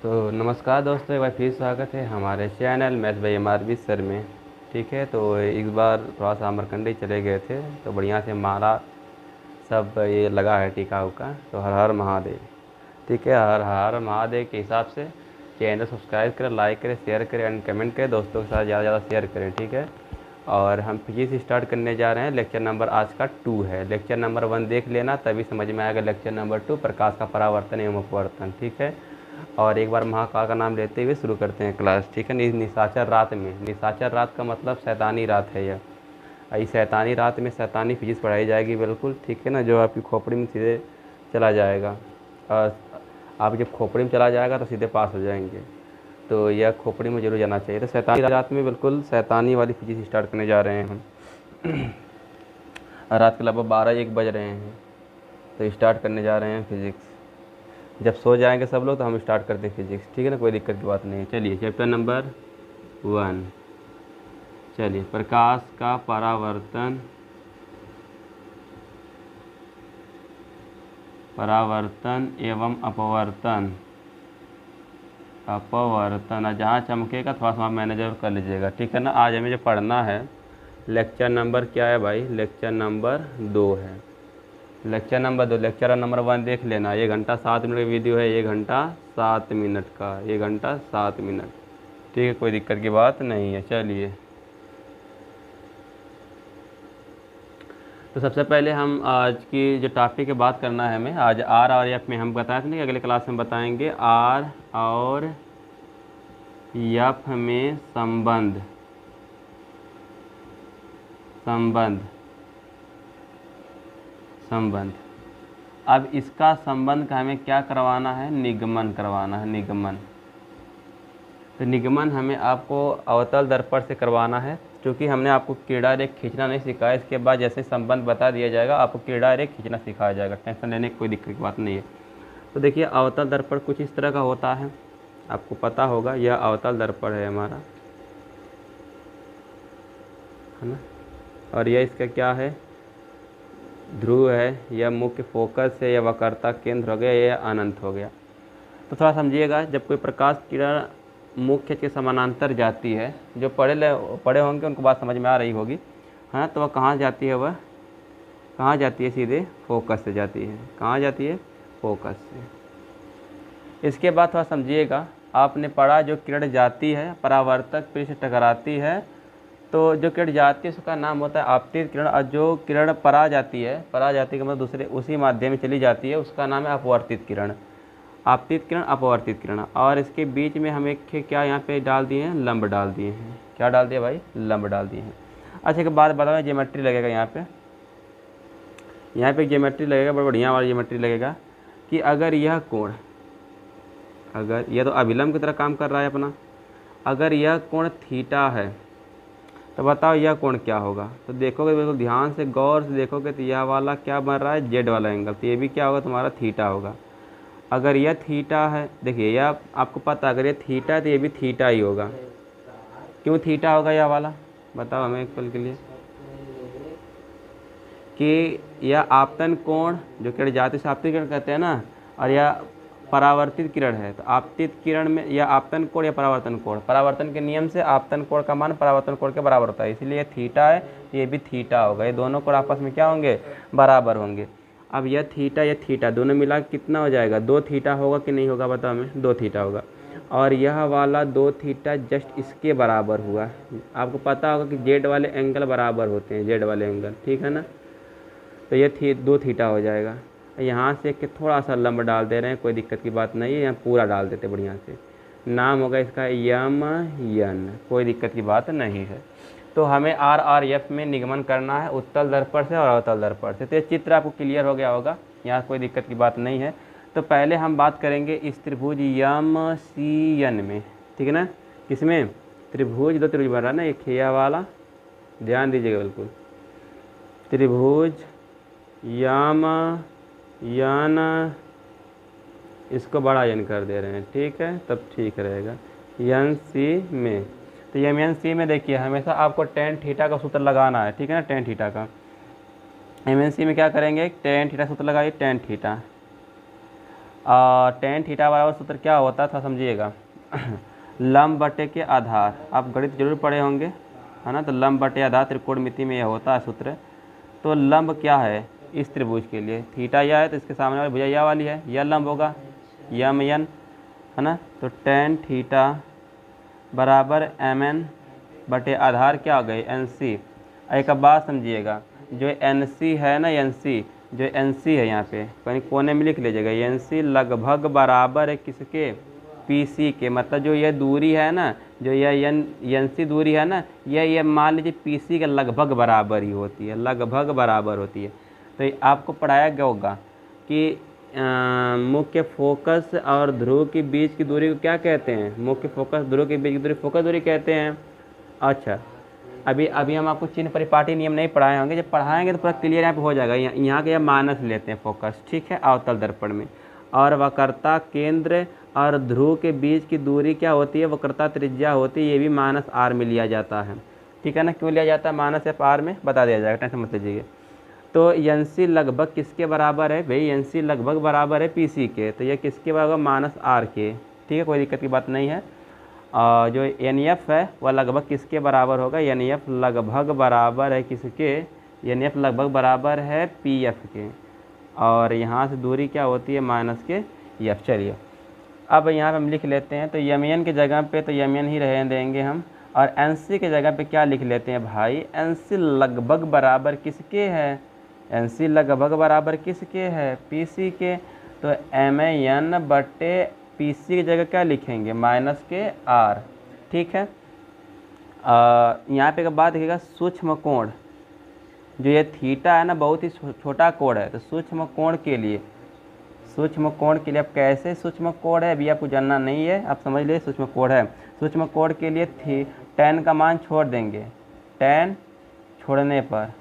तो नमस्कार दोस्तों, एक बार फिर स्वागत है हमारे channel math bye MRB sir में। ठीक है, तो इस बार थोड़ा सा अमरकंडी चले गए थे तो बढ़िया से मारा सब ये लगा है टीका उका। तो हर हर महादेव। ठीक है, हर हर महादेव के हिसाब से चैनल सब्सक्राइब करें, लाइक करें, शेयर करें एंड कमेंट करें, दोस्तों के साथ ज़्यादा से ज़्यादा शेयर करें। ठीक है, और हम फिजिक्स स्टार्ट करने जा रहे हैं। लेक्चर नंबर आज का 2 है। लेक्चर नंबर 1 देख लेना, तभी समझ में आएगा लेक्चर नंबर 2 प्रकाश का परावर्तन एवं अपवर्तन। ठीक है, और एक बार महाकाल का नाम लेते हुए शुरू करते हैं क्लास। ठीक है, निशाचर रात में, निशाचर रात का मतलब शैतानी रात है यह। इस शैतानी रात में शैतानी फिजिक्स पढ़ाई जाएगी बिल्कुल। ठीक है ना, जो आपकी खोपड़ी में सीधे चला जाएगा। और आप जब खोपड़ी में चला जाएगा तो सीधे पास हो जाएंगे। तो यह खोपड़ी में जरूर जाना चाहिए। तो शैतानी रात में बिल्कुल शैतानी वाली फिजिक्स स्टार्ट करने जा रहे हैं हम। रात के लगभग 12-1 बज रहे हैं, तो स्टार्ट करने जा रहे हैं फिजिक्स। जब सो जाएंगे सब लोग तो हम स्टार्ट करते हैं फिजिक्स। ठीक है ना, कोई दिक्कत की बात नहीं है। चलिए चैप्टर नंबर 1। चलिए, प्रकाश का परावर्तन, परावर्तन एवं अपवर्तन। अपवर्तन जहाँ चमकेगा थोड़ा सा मैनेजर कर लीजिएगा। ठीक है ना, आज हमें जो पढ़ना है लेक्चर नंबर क्या है भाई? लेक्चर नंबर 2 है। Lecture number 2। लेक्चर नंबर 1 देख लेना। 1 घंटा 7 मिनट का वीडियो है, 1 घंटा 7 मिनट का, 1 घंटा 7 मिनट। ठीक है, कोई दिक्कत की बात नहीं है। चलिए, तो सबसे पहले हम आज की जो टॉपिक की बात करना है हमें, आज आर और एफ में हम बताए थे ना कि अगले क्लास में बताएंगे आर और एफ में संबंध। अब इसका संबंध का हमें क्या करवाना है? निगमन करवाना है, निगमन। तो निगमन हमें आपको अवतल दर्पण से करवाना है, क्योंकि हमने आपको किरणा रेख खींचना नहीं सिखाया। इसके बाद जैसे संबंध बता दिया जाएगा आपको किरणा रेख खींचना सिखाया जाएगा। टेंशन लेने की कोई दिक्कत की बात नहीं है। तो देखिए, अवतल दर्पण कुछ इस तरह का होता है, आपको पता होगा। यह अवतल दर्पण है हमारा, है ना। और यह इसका क्या है? ध्रुव है। यह मुख्य फोकस है, यह वक्रता केंद्र हो गया, यह अनंत हो गया। तो थोड़ा समझिएगा, जब कोई प्रकाश किरण मुख्य के समानांतर जाती है, जो पढ़े होंगे उनको बात समझ में आ रही होगी, है ना। तो वह कहाँ जाती है? वह कहाँ जाती है? सीधे फोकस से जाती है। कहाँ जाती है? फोकस से। इसके बाद थोड़ा समझिएगा, आपने पढ़ा जो किरण जाती है परावर्तक पृष्ठ से टकराती है, तो जो किरण जाती है उसका नाम होता है आपतित किरण। और जो किरण परा जाती है, परा जाती का मतलब दूसरे उसी माध्यम में चली जाती है, उसका नाम है अपवर्तित किरण। आपतित किरण, अपवर्तित किरण। और इसके बीच में हम एक क्या यहाँ पे डाल दिए हैं? लंब डाल दिए हैं। क्या डाल दिया भाई? लंब डाल दिए हैं। अच्छा, एक बात बताओ, ज्योमेट्री लगेगा यहाँ पे ज्योमेट्री लगेगा, बड़ा बढ़िया वाला ज्योमेट्री लगेगा कि अगर यह कोण, अगर यह तो अभिलंब की तरह काम कर रहा है अपना, अगर यह कोण थीटा है तो बताओ यह कोण क्या होगा? तो देखोगे, बिल्कुल ध्यान से गौर से देखोगे तो यह वाला क्या बन रहा है? जेड वाला एंगल। तो ये भी क्या होगा? तुम्हारा थीटा होगा। अगर यह थीटा है, देखिए यह आपको पता है, अगर यह थीटा है तो ये भी थीटा ही होगा। क्यों थीटा होगा यह वाला? बताओ हमें एक पल के लिए। कि यह आपतन कोण, जो किरण जाती है आपतित किरण कहते हैं ना, और यह परावर्तित किरण है। तो आपतित किरण में यह आपतन कोण या परावर्तन कोण, परावर्तन के नियम से आपतन कोण का मान परावर्तन कोण के बराबर होता है, इसलिए यह थीटा है, ये भी थीटा होगा। ये दोनों कोण आपस में क्या होंगे? बराबर होंगे। अब यह थीटा दोनों मिला कितना हो जाएगा? 2 थीटा होगा कि नहीं होगा? बताओ हमें। 2 थीटा होगा। और यह वाला 2 थीटा जस्ट इसके बराबर हुआ। आपको पता होगा कि जेड वाले एंगल बराबर होते हैं, जेड वाले एंगल। ठीक है ना, तो ये 2 थीटा हो जाएगा। यहाँ से कि थोड़ा सा लंब डाल दे रहे हैं, कोई दिक्कत की बात नहीं है। यहाँ पूरा डाल देते बढ़िया से। नाम होगा इसका यम यन, कोई दिक्कत की बात नहीं है। तो हमें आर और एफ में निगमन करना है, उत्तल दर्पण से और अवतल दर्पण से। तो ये चित्र आपको क्लियर हो गया होगा, यहाँ कोई दिक्कत की बात नहीं है। तो पहले हम बात करेंगे इस त्रिभुज यम सी एन में। ठीक है ना, किसमें? त्रिभुज, 2 त्रिभुज बन रहा है ना, एक खिया वाला, ध्यान दीजिएगा बिल्कुल। त्रिभुज यम यन, इसको बड़ा यन कर दे रहे हैं। ठीक है, तब ठीक रहेगा। यन सी में, तो यम एन सी में देखिए हमेशा आपको टेन थीटा का सूत्र लगाना है। ठीक है ना, टेन थीटा का। एम एन सी में क्या करेंगे? टेन थीटा सूत्र लगाइए, टेन थीटा। टेन थीटा बराबर सूत्र क्या होता था समझिएगा लंब बटे के आधार, आप गणित जरूर पढ़े होंगे है ना। तो लंब बटे आधार त्रिकोणमिति में यह होता है सूत्र। तो लंब क्या है इस त्रिभुज के लिए, थीटा यह है तो इसके सामने वाली भुजा यह वाली है, यह लंब होगा यम एन है ना। तो टेन थीटा बराबर एम एन बटे आधार क्या हो गई एन सी। एक बात समझिएगा, जो एन सी है ना एन सी, जो एन सी है यहाँ पे कहीं कोने में लिख लीजिएगा, एन सी लगभग बराबर है किसके, पी सी के। मतलब जो यह दूरी है ना, जो यह एन सी दूरी है ना, यह मान लीजिए पी सी के लगभग बराबर ही होती है, लगभग बराबर होती है। तो आपको पढ़ाया गया होगा कि मुख्य फोकस और ध्रुव के बीच की दूरी को क्या कहते हैं, मुख्य फोकस ध्रुव के बीच की दूरी फोकस दूरी कहते हैं। अच्छा, अभी हम आपको चिन्ह परिपाटी नियम नहीं पढ़ाए होंगे, जब पढ़ाएंगे तो पूरा क्लियर यहाँ पे हो जाएगा। यहाँ के माइनस लेते हैं फोकस, ठीक है, अवतल दर्पण में। और वक्रता केंद्र और ध्रुव के बीच की दूरी क्या होती है, वक्रता त्रिज्या होती है, ये भी माइनस आर में लिया जाता है, ठीक है ना। क्यों लिया जाता है माइनस एफ आर में, बता दिया जाएगा, टेंशन मत लीजिए। तो एन सी लगभग किसके बराबर है भाई, एन सी लगभग बराबर है पी सी के, तो ये किसके बराबर माइनस आर के, ठीक है, कोई दिक्कत की बात नहीं है। जो एन एफ है वह लगभग किसके बराबर होगा, एन एफ लगभग बराबर है किसके, एन एफ लगभग बराबर है पी एफ के, और यहाँ से दूरी क्या होती है माइनस के एफ। चलिए अब यहाँ पे हम लिख लेते हैं, तो एम एन की जगह पे तो एम एन ही रहने देंगे हम, और एन सी की जगह पे क्या लिख लेते हैं भाई, एन सी लगभग बराबर किसके है, एन सी लगभग बराबर किसके है, पी सी के। तो एम एन बटे पी सी की जगह क्या लिखेंगे माइनस के आर, ठीक है। यहाँ पे एक बात देखिएगा, सूक्ष्म कोण जो ये थीटा है ना बहुत ही छोटा कोण है, तो सूक्ष्म कोण के लिए, सूक्ष्म कोण के लिए अब कैसे सूक्ष्म कोण है अभी आपको जानना नहीं है, आप समझ लीजिए सूक्ष्म कोण है। सूक्ष्म कोण के लिए टेन का मान छोड़ देंगे, टेन छोड़ने पर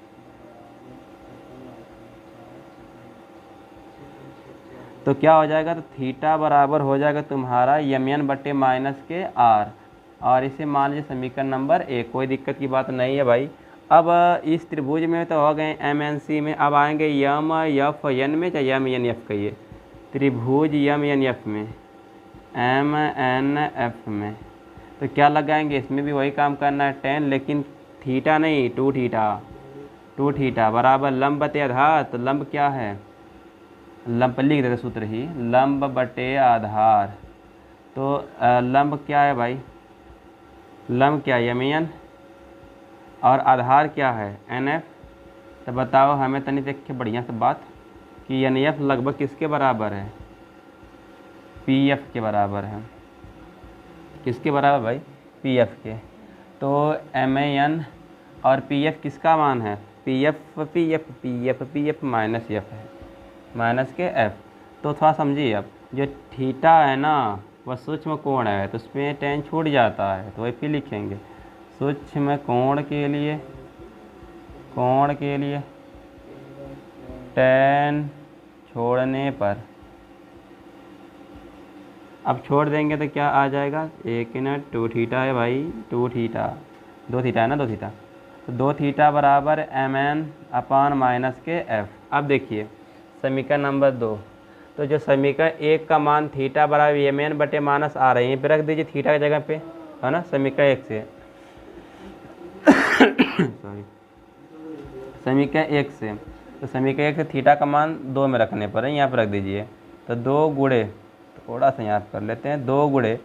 तो क्या हो जाएगा, तो थीटा बराबर हो जाएगा तुम्हारा एम एन बटे माइनस के आर, और इसे मान लीजिए समीकरण नंबर 1, कोई दिक्कत की बात नहीं है भाई। अब इस त्रिभुज में तो हो गए एम एन सी में, अब आएंगे यम एफ एन में, चाहे एम एन एफ कहिए, त्रिभुज यम एन एफ में, एम एन एफ में, तो क्या लगाएंगे, इसमें भी वही काम करना है टेन, लेकिन थीटा नहीं, टू थीटा बराबर लंब बटे आधार। तो लंब क्या है, लंब पर लिख देते सूत्र ही, लंब बटे आधार। तो लंब क्या है भाई, लंब क्या है एम एन, और आधार क्या है एन एफ। तो बताओ हमें तनी देख के बढ़िया से बात कि एन एफ लगभग किसके बराबर है, पी एफ के बराबर है, किसके बराबर भाई, पी एफ के। तो एम एन और पी एफ किसका मान है, पी एफ माइनस एफ है, माइनस के एफ। तो थोड़ा समझिए, अब जो थीटा है ना वह सूक्ष्म कोण है, तो उसमें टेन छूट जाता है, तो वही फिर लिखेंगे सूक्ष्म कोण के लिए, टेन छोड़ने पर, अब छोड़ देंगे तो क्या आ जाएगा, एक मिनट, टू थीटा है भाई, टू थीटा, दो थीटा है ना, दो थीटा, तो दो थीटा बराबर एम एन अपान माइनस के एफ। अब देखिए समीकरण नंबर 2, तो जो समीकरण 1 का मान थीटा बराबर एम एन बटे माइनस आ रही है, पे रख दीजिए थीटा की जगह पे, है ना, समीकरण 1 से सॉरी, समीकरण 1 से, तो समीकरण 1 से थीटा का मान 2 में रखने पर है, यहाँ पर रख दीजिए। तो 2 गुणे, थोड़ा सा यहाँ कर लेते हैं, 2 गुणे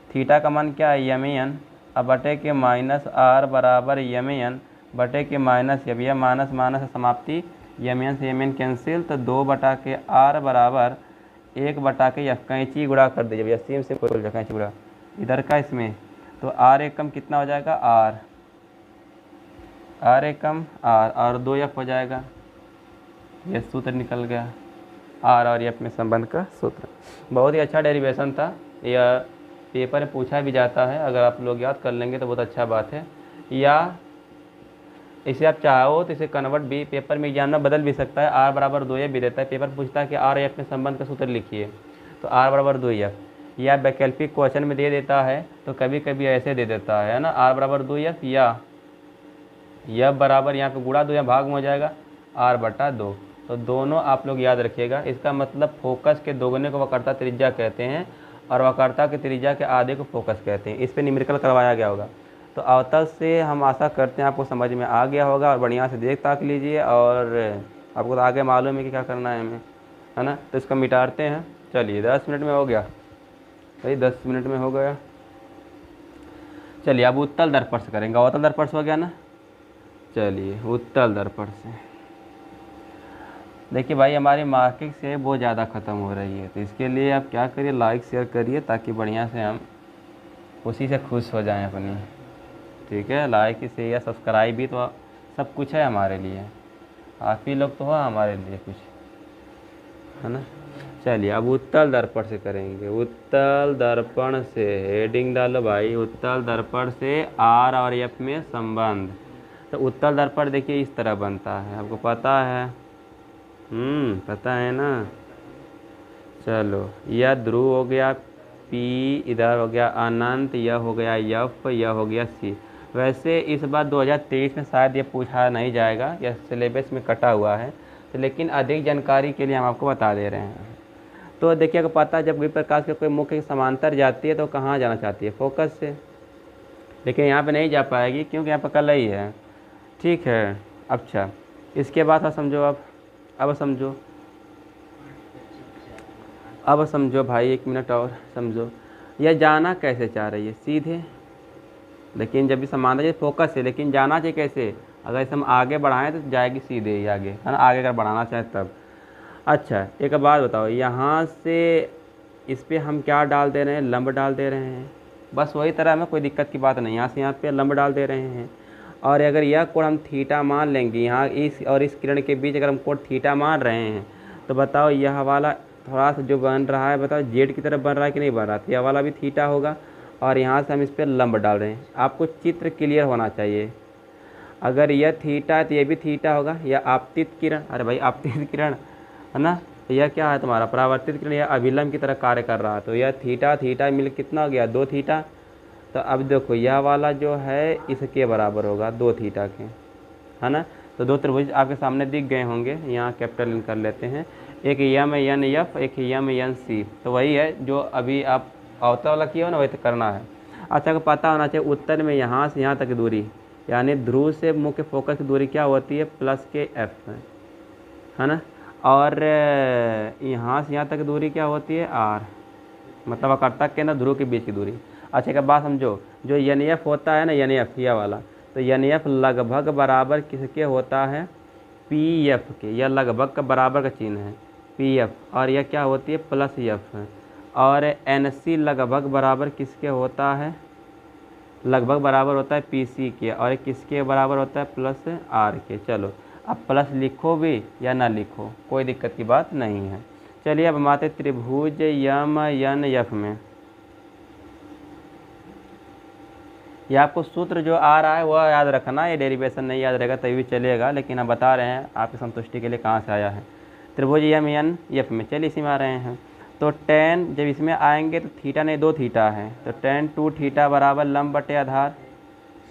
थीटा का मान क्या है एम एन, अब बटे के माइनस आर बराबर एम एन बटे के माइनस एफ, यह माइनस माइनस से समाप्ति, एम एन से एम एन कैंसिल, तो 2 बटा के आर बराबर 1 बटा के एफ, कैंची गुणा कर दीजिए भैया, सीम से कोई कैंची गुणा इधर का इसमें, तो आर एकम कितना हो जाएगा, आर एकम आर, और 2 एफ हो जाएगा, यह सूत्र निकल गया, आर और एफ में संबंध का सूत्र। बहुत ही अच्छा डेरिवेशन था, यह पेपर में पूछा भी जाता है, अगर आप लोग याद कर लेंगे तो बहुत अच्छा बात है। या इसे आप चाहो तो इसे कन्वर्ट भी पेपर में एग्जाम में बदल भी सकता है, आर बराबर 2 एफ भी देता है, पेपर पूछता है कि आर एफ में संबंध का सूत्र लिखिए, तो आर बराबर 2 एफ, या वैकल्पिक क्वेश्चन में दे देता है तो कभी कभी ऐसे दे देता है ना, आर बराबर 2 एफ, या एफ बराबर यहाँ पे गुणा 2 या भाग में हो जाएगा आर बटा 2, तो दोनों आप लोग याद रखिएगा। इसका मतलब फोकस के दोगुने को वक्रता त्रिज्या कहते हैं और वक्रता के त्रिज्या के आधे को फोकस कहते हैं। इस पे न्यूमेरिकल करवाया गया होगा। तो अवतल से हम आशा करते हैं आपको समझ में आ गया होगा और बढ़िया से देख ताक लीजिए और आपको तो आगे मालूम है कि क्या करना है हमें, है ना। तो इसको मिटाते हैं। चलिए 10 मिनट में हो गया भाई, 10 मिनट में हो गया। चलिए अब उत्तल दर्पण से करेंगे। अवतल दर्पण से हो गया ना। चलिए उत्तल दर्पण से देखिए भाई, हमारी मार्किंग से बहुत ज़्यादा ख़त्म हो रही है, तो इसके लिए आप क्या करिए, लाइक शेयर करिए ताकि बढ़िया से हम उसी से खुश हो जाएं अपनी। ठीक है, लाइक शेयर सब्सक्राइब भी तो सब कुछ है हमारे लिए, आप ही लोग तो हो हमारे लिए कुछ, है ना। चलिए अब उत्तल दर्पण से करेंगे। उत्तल दर्पण से हेडिंग डालो भाई, उत्तल दर्पण से आर और एफ में संबंध। तो उत्तल दर्पण देखिए इस तरह बनता है, आपको पता है, पता है ना। चलो यह ध्रुव हो गया पी, इधर हो गया अनंत, यह हो गया एफ, यह हो गया सी। वैसे इस बार 2023 में शायद ये पूछा नहीं जाएगा, यह सिलेबस में कटा हुआ है, तो लेकिन अधिक जानकारी के लिए हम आपको बता दे रहे हैं। तो देखिए अगर पता, जब विप्रकाश के कोई मुख्य समांतर जाती है तो कहाँ जाना चाहती है, फोकस से, लेकिन यहाँ पे नहीं जा पाएगी क्योंकि यहाँ पर कल ही है। ठीक है, अच्छा इसके बाद आप समझो, अब समझो भाई, 1 मिनट और समझो। यह जाना कैसे चाह रही है, सीधे, लेकिन जब भी समांतर है फोकस है, लेकिन जाना चाहिए कैसे, अगर इसे हम आगे बढ़ाएं तो जाएगी सीधे ही आगे, है ना, आगे अगर बढ़ाना चाहे तब। अच्छा एक बात बताओ, यहाँ से इस पर हम क्या डाल दे रहे हैं, लंब डाल दे रहे हैं, बस वही तरह में, कोई दिक्कत की बात नहीं। यहाँ से यहाँ पे लंब डाल दे रहे हैं, और अगर यह कोण हम थीटा मान लेंगे, यहाँ इस और इस किरण के बीच अगर हम कोण थीटा मान रहे हैं, तो बताओ यह वाला थोड़ा सा जो बन रहा है, बताओ जेड की तरफ बन रहा है कि नहीं बन रहा, तो यह वाला भी थीटा होगा, और यहाँ से हम इस पर लंब डाल रहे हैं। आपको चित्र क्लियर होना चाहिए, अगर यह थीटा है तो यह भी थीटा होगा। यह आपतित किरण, अरे भाई आपतित किरण है ना, तो यह क्या है तुम्हारा परावर्तित किरण, यह अभिलंब की तरह कार्य कर रहा है, तो यह थीटा थीटा मिल कितना हो गया, 2 थीटा। तो अब देखो यह वाला जो है इसके बराबर होगा 2 थीटा के, है ना। तो 2 त्रिभुज आपके सामने दिख गए होंगे, यहाँ कैपिटल इन कर लेते हैं, एक यम एन एफ, एक यम एन सी। तो वही है जो अभी आप अवतल वाला किया हो ना, वही तो करना है। अच्छा को पता होना चाहिए उत्तर में यहाँ से यहाँ तक दूरी, यानी ध्रुव से मुख्य फोकस की दूरी क्या होती है, प्लस के एफ, है ना, और यहाँ से यहाँ तक दूरी क्या होती है, आर, मतलब वक्रता के ना ध्रुव के बीच की दूरी। अच्छा एक बात समझो, जो एन एफ होता है ना, एन एफ यह वाला, तो एन एफ लगभग बराबर किसके होता है, पी एफ के, यह लगभग का बराबर का चिन्ह है पी एफ, और यह क्या होती है प्लस एफ है। और एन सी लगभग बराबर किसके होता है, लगभग बराबर होता है पी सी के, और किसके बराबर होता है, प्लस आर के। चलो अब प्लस लिखो भी या ना लिखो कोई दिक्कत की बात नहीं है। चलिए अब हम आते त्रिभुज यम एन एफ में। ये आपको सूत्र जो आ रहा है वह याद रखना, ये डेरिवेशन नहीं याद रहेगा तभी भी चलेगा, लेकिन हम बता रहे हैं आपकी संतुष्टि के लिए कहाँ से आया है। त्रिभुज यम एन एफ में, चलिए इसी में आ रहे हैं। तो tan जब इसमें आएंगे तो थीटा नहीं 2 थीटा है, तो tan 2 थीटा बराबर लंब बटे आधार,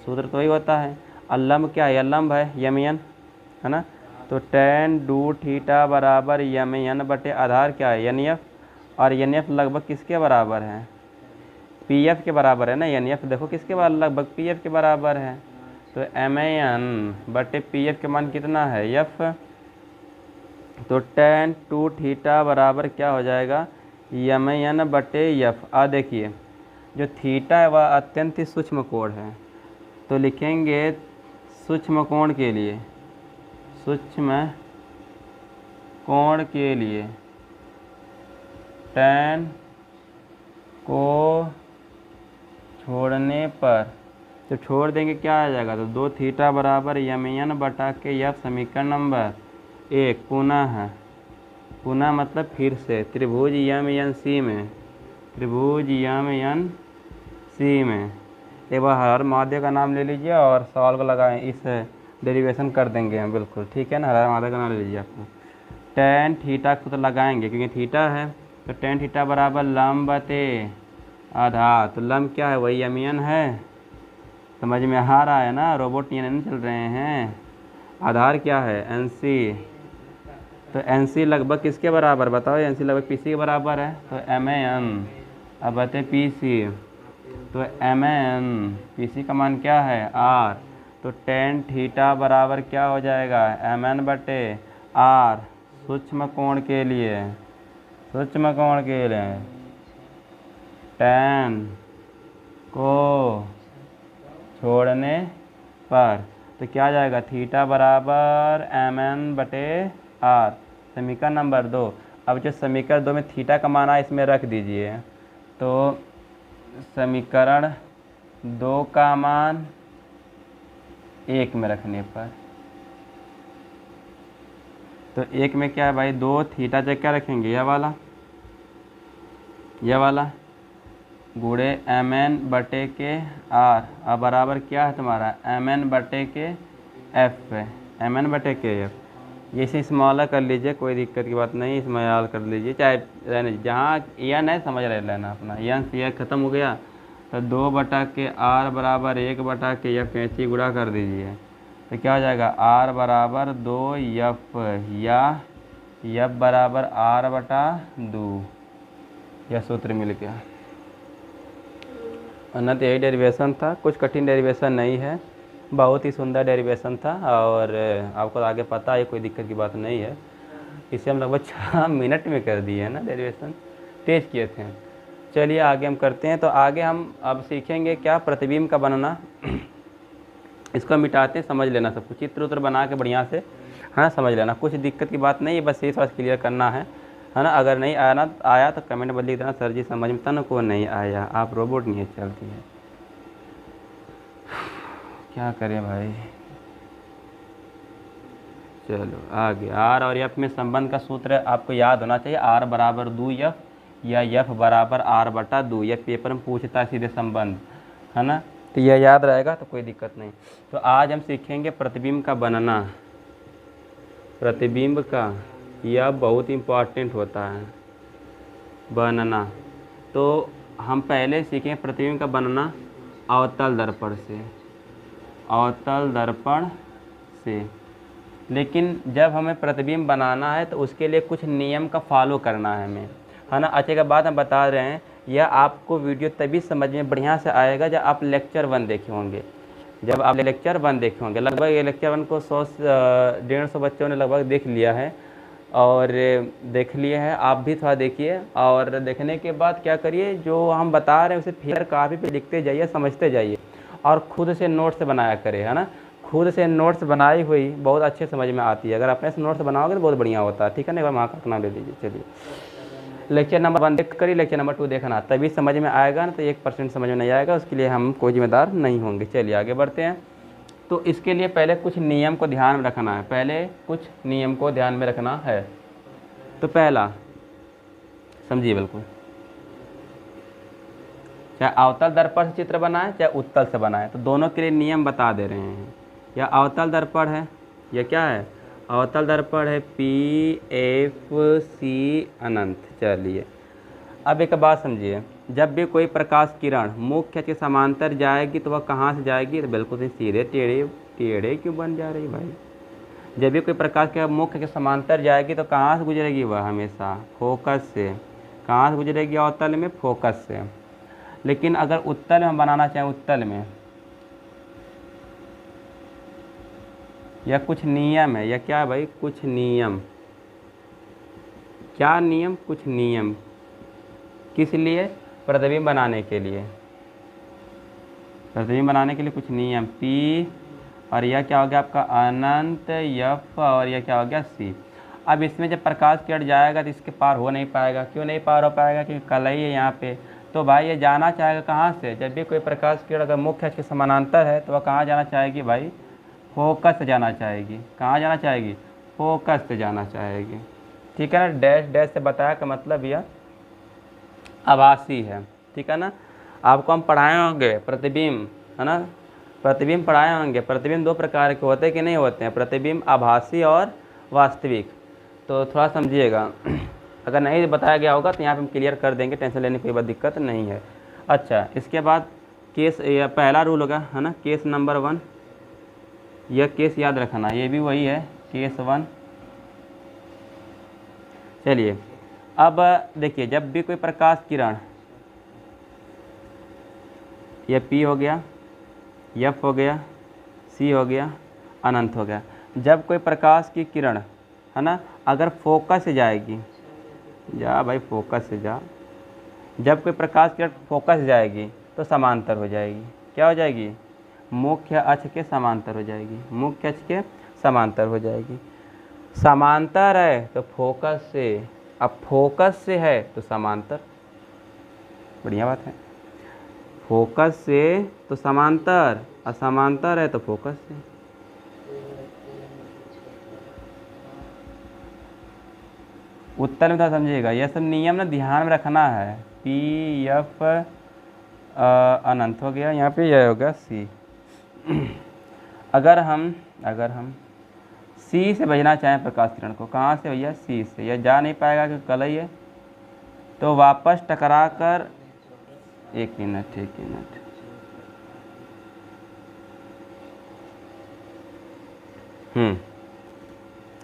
सूत्र तो ही होता है। और लंब क्या है, लंब है यम एन, है ना। तो tan 2 थीटा बराबर यम एन बटे आधार क्या है, एन एफ, और एन एफ लगभग किसके बराबर है, पी एफ के बराबर है ना। एन एफ देखो किसके बराबर, लगभग पी एफ के बराबर है। तो एम एन बटे पी एफ के मान कितना है, एफ। तो tan 2 थीटा बराबर क्या हो जाएगा, यम एन बटे एफ। आ देखिए जो थीटा है वह अत्यंत ही सूक्ष्म कोण है, तो लिखेंगे सूक्ष्म कोण के लिए, सूक्ष्म कोण के लिए tan को छोड़ने पर, तो छोड़ देंगे क्या आ जाएगा, तो 2 थीटा बराबर यम एन बटा के एफ। समीकरण नंबर 1 पुनः मतलब फिर से त्रिभुज यम एन सी में, त्रिभुज यम एन सी में एक बार हर महादेव का नाम ले लीजिए और सवाल को लगाएं, इस डेरिवेशन कर देंगे हम बिल्कुल, ठीक है ना। हर महादेव का नाम ले लीजिए आपको। tan थीटा को तो लगाएंगे क्योंकि थीटा है, तो tan थीटा बराबर लंब बटे आधार। तो लंब क्या है, वही यम एन है, समझ में आ रहा है ना, रोबोट नहीं चल रहे हैं। आधार क्या है, एन सी, तो एन सी लगभग किसके बराबर बताओ, एन सी लगभग पी सी के बराबर है, तो एम ए एन। अब बताए पी सी, तो M A N, P C का मान क्या है आर, तो टेन थीटा बराबर क्या हो जाएगा एम एन बटे आर, सूक्ष्म कोण के लिए, सूक्ष्म कोण के लिए टेन को छोड़ने पर, तो क्या आ जाएगा थीटा बराबर एम एन बटे आर। समीकरण नंबर 2। अब जो समीकरण 2 में थीटा का मान है इसमें रख दीजिए, तो समीकरण 2 का मान 1 में रखने पर, तो 1 में क्या है भाई 2 थीटा जगह क्या रखेंगे यह वाला गुणे एम एन बटे के आर, अब बराबर क्या है तुम्हारा एम एन बटे के एफ है, एम एन बटे के एफ। ये इसे स्मॉलर कर लीजिए, कोई दिक्कत की बात नहीं, स्मॉल कर लीजिए, चाहे रहने जहाँ एन है समझ रहे लेना अपना, एन से यह ख़त्म हो गया, तो 2 बटा के आर बराबर 1 बटा के एफ, कैंची गुणा कर दीजिए, तो क्या हो जाएगा आर बराबर 2 एफ, या एफ बराबर आर बटा 2, यह सूत्र मिल गया। ना तो यही डेरिवेशन था, कुछ कठिन डेरिवेशन नहीं है, बहुत ही सुंदर डेरिवेशन था, और आपको आगे पता है कोई दिक्कत की बात नहीं है। इसे हम लगभग 6 मिनट में कर दिए है ना, डेरिवेशन तेज किए थे। चलिए आगे हम करते हैं। तो आगे हम अब सीखेंगे क्या, प्रतिबिंब का बनना। इसको मिटाते हैं, समझ लेना सब कुछ, चित्र उत्र बना के बढ़िया से, हाँ समझ लेना, कुछ दिक्कत की बात नहीं है, बस ये थोड़ा क्लियर करना है ना। अगर नहीं आया तो कमेंट में लिख देना सर जी समझ में तन को नहीं आया, आप रोबोट नहीं है चलती है, क्या करें भाई। चलो आगे, आर और एफ में संबंध का सूत्र आपको याद होना चाहिए, आर बराबर 2 एफ या एफ बराबर आर बटा 2, यह पेपर में पूछता है सीधे संबंध, है ना, तो यह याद रहेगा तो कोई दिक्कत नहीं। तो आज हम सीखेंगे प्रतिबिंब का बनना, प्रतिबिंब का, यह बहुत इम्पॉर्टेंट होता है बनना। तो हम पहले सीखेंगे प्रतिबिंब का बनना अवतल दर्पण से, अवतल दर्पण से। लेकिन जब हमें प्रतिबिंब बनाना है तो उसके लिए कुछ नियम का फॉलो करना है हमें, है ना। अच्छे का बात हम बता रहे हैं, यह आपको वीडियो तभी समझ में बढ़िया से आएगा जब आप लेक्चर 1 देखे होंगे, जब आप लेक्चर 1 देखे होंगे। लगभग ये लेक्चर 1 को 100-150 बच्चों ने लगभग देख लिया है, और देख लिए हैं, आप भी थोड़ा देखिए, और देखने के बाद क्या करिए, जो हम बता रहे हैं उसे फिर कापी पे लिखते जाइए, समझते जाइए, और खुद से नोट्स बनाया करें, है ना। खुद से नोट्स बनाई हुई बहुत अच्छे समझ में आती है, अगर अपने से नोट्स बनाओगे तो बहुत बढ़िया होता है, ठीक है ना। एक बार वहाँ का नाम ले लीजिए। चलिए लेक्चर नंबर 1 देख करिए, लेक्चर नंबर 2 देखना, तभी समझ में आएगा ना, तो 1% समझ में नहीं आएगा, उसके लिए हम कोई जिम्मेदार नहीं होंगे। चलिए आगे बढ़ते हैं। तो इसके लिए पहले कुछ नियम को ध्यान में रखना है, पहले कुछ नियम को ध्यान में रखना है। तो पहला समझिए बिल्कुल, चाहे अवतल दर्पण से चित्र बनाए चाहे उत्तल से बनाए, तो दोनों के लिए नियम बता दे रहे हैं। या अवतल दर्पण है, यह क्या है अवतल दर्पण है, PFC अनंत। चलिए अब एक बात समझिए, जब भी कोई प्रकाश किरण मुख्य के समांतर जाएगी तो वह कहाँ से जाएगी, तो बिल्कुल सीधे टेढ़े क्यों बन जा रही भाई। जब भी कोई प्रकाश के मुख्य के समांतर जाएगी तो कहाँ से गुजरेगी, वह हमेशा फोकस से। कहाँ से गुजरेगी अवतल में, फोकस से। लेकिन अगर उत्तल में हम बनाना चाहें, उत्तल में, या कुछ नियम है, या क्या है भाई, कुछ नियम, क्या नियम, कुछ नियम, किस लिए, प्रतिबिंब बनाने के लिए, प्रतिबिंब बनाने के लिए कुछ नियम, P, और यह क्या हो गया आपका अनंत, F, और यह क्या हो गया C। अब इसमें जब प्रकाश किरण जाएगा तो इसके पार हो नहीं पाएगा, क्यों नहीं पार हो पाएगा, क्योंकि कलई है यहाँ पे। तो भाई ये जाना चाहेगा कहाँ से, जब भी कोई प्रकाश किरण अगर मुख्य अक्ष के समानांतर है तो वह कहाँ जाना चाहेगी भाई, फोकस से जाना चाहेगी। कहाँ जाना चाहेगी, फोकस से जाना चाहेगी, ठीक है ना। डैश डैश से बताया का मतलब यह आभासी है, ठीक है ना। आपको हम पढ़ाए होंगे प्रतिबिंब, है ना, प्रतिबिंब पढ़ाए होंगे। प्रतिबिंब 2 प्रकार के होते हैं कि नहीं होते हैं, प्रतिबिंब आभासी और वास्तविक। तो थोड़ा समझिएगा, अगर नहीं बताया गया होगा तो यहाँ पे हम क्लियर कर देंगे, टेंशन लेने की कोई बात दिक्कत नहीं है। अच्छा, इसके बाद केस, यह पहला रूल होगा, है ना, केस नंबर 1, यह केस याद रखना, ये भी वही है, केस 1, चलिए अब देखिए, जब भी कोई प्रकाश किरण, ये P हो गया, F हो गया, C हो गया, अनंत हो गया, जब कोई प्रकाश की किरण है ना अगर फोकस से जाएगी, जा भाई फोकस से जा, जब कोई प्रकाश किरण फोकस से जाएगी तो समांतर हो जाएगी। क्या हो जाएगी? मुख्य अक्ष के समांतर हो जाएगी, मुख्य अक्ष के समांतर हो जाएगी। समांतर है तो फोकस से, अब फोकस से है तो समांतर, बढ़िया बात है। फोकस से तो समांतर, और समांतर है तो फोकस से। उत्तर में तो समझिएगा, यह सब नियम ना ध्यान में रखना है। पी एफ अनंत हो गया, यहाँ पे यह हो गया सी। अगर हम सी से भेजना चाहें प्रकाश किरण को, कहाँ से भैया? सी से। यह जा नहीं पाएगा कि कलई है, तो वापस टकरा कर, एक मिनट,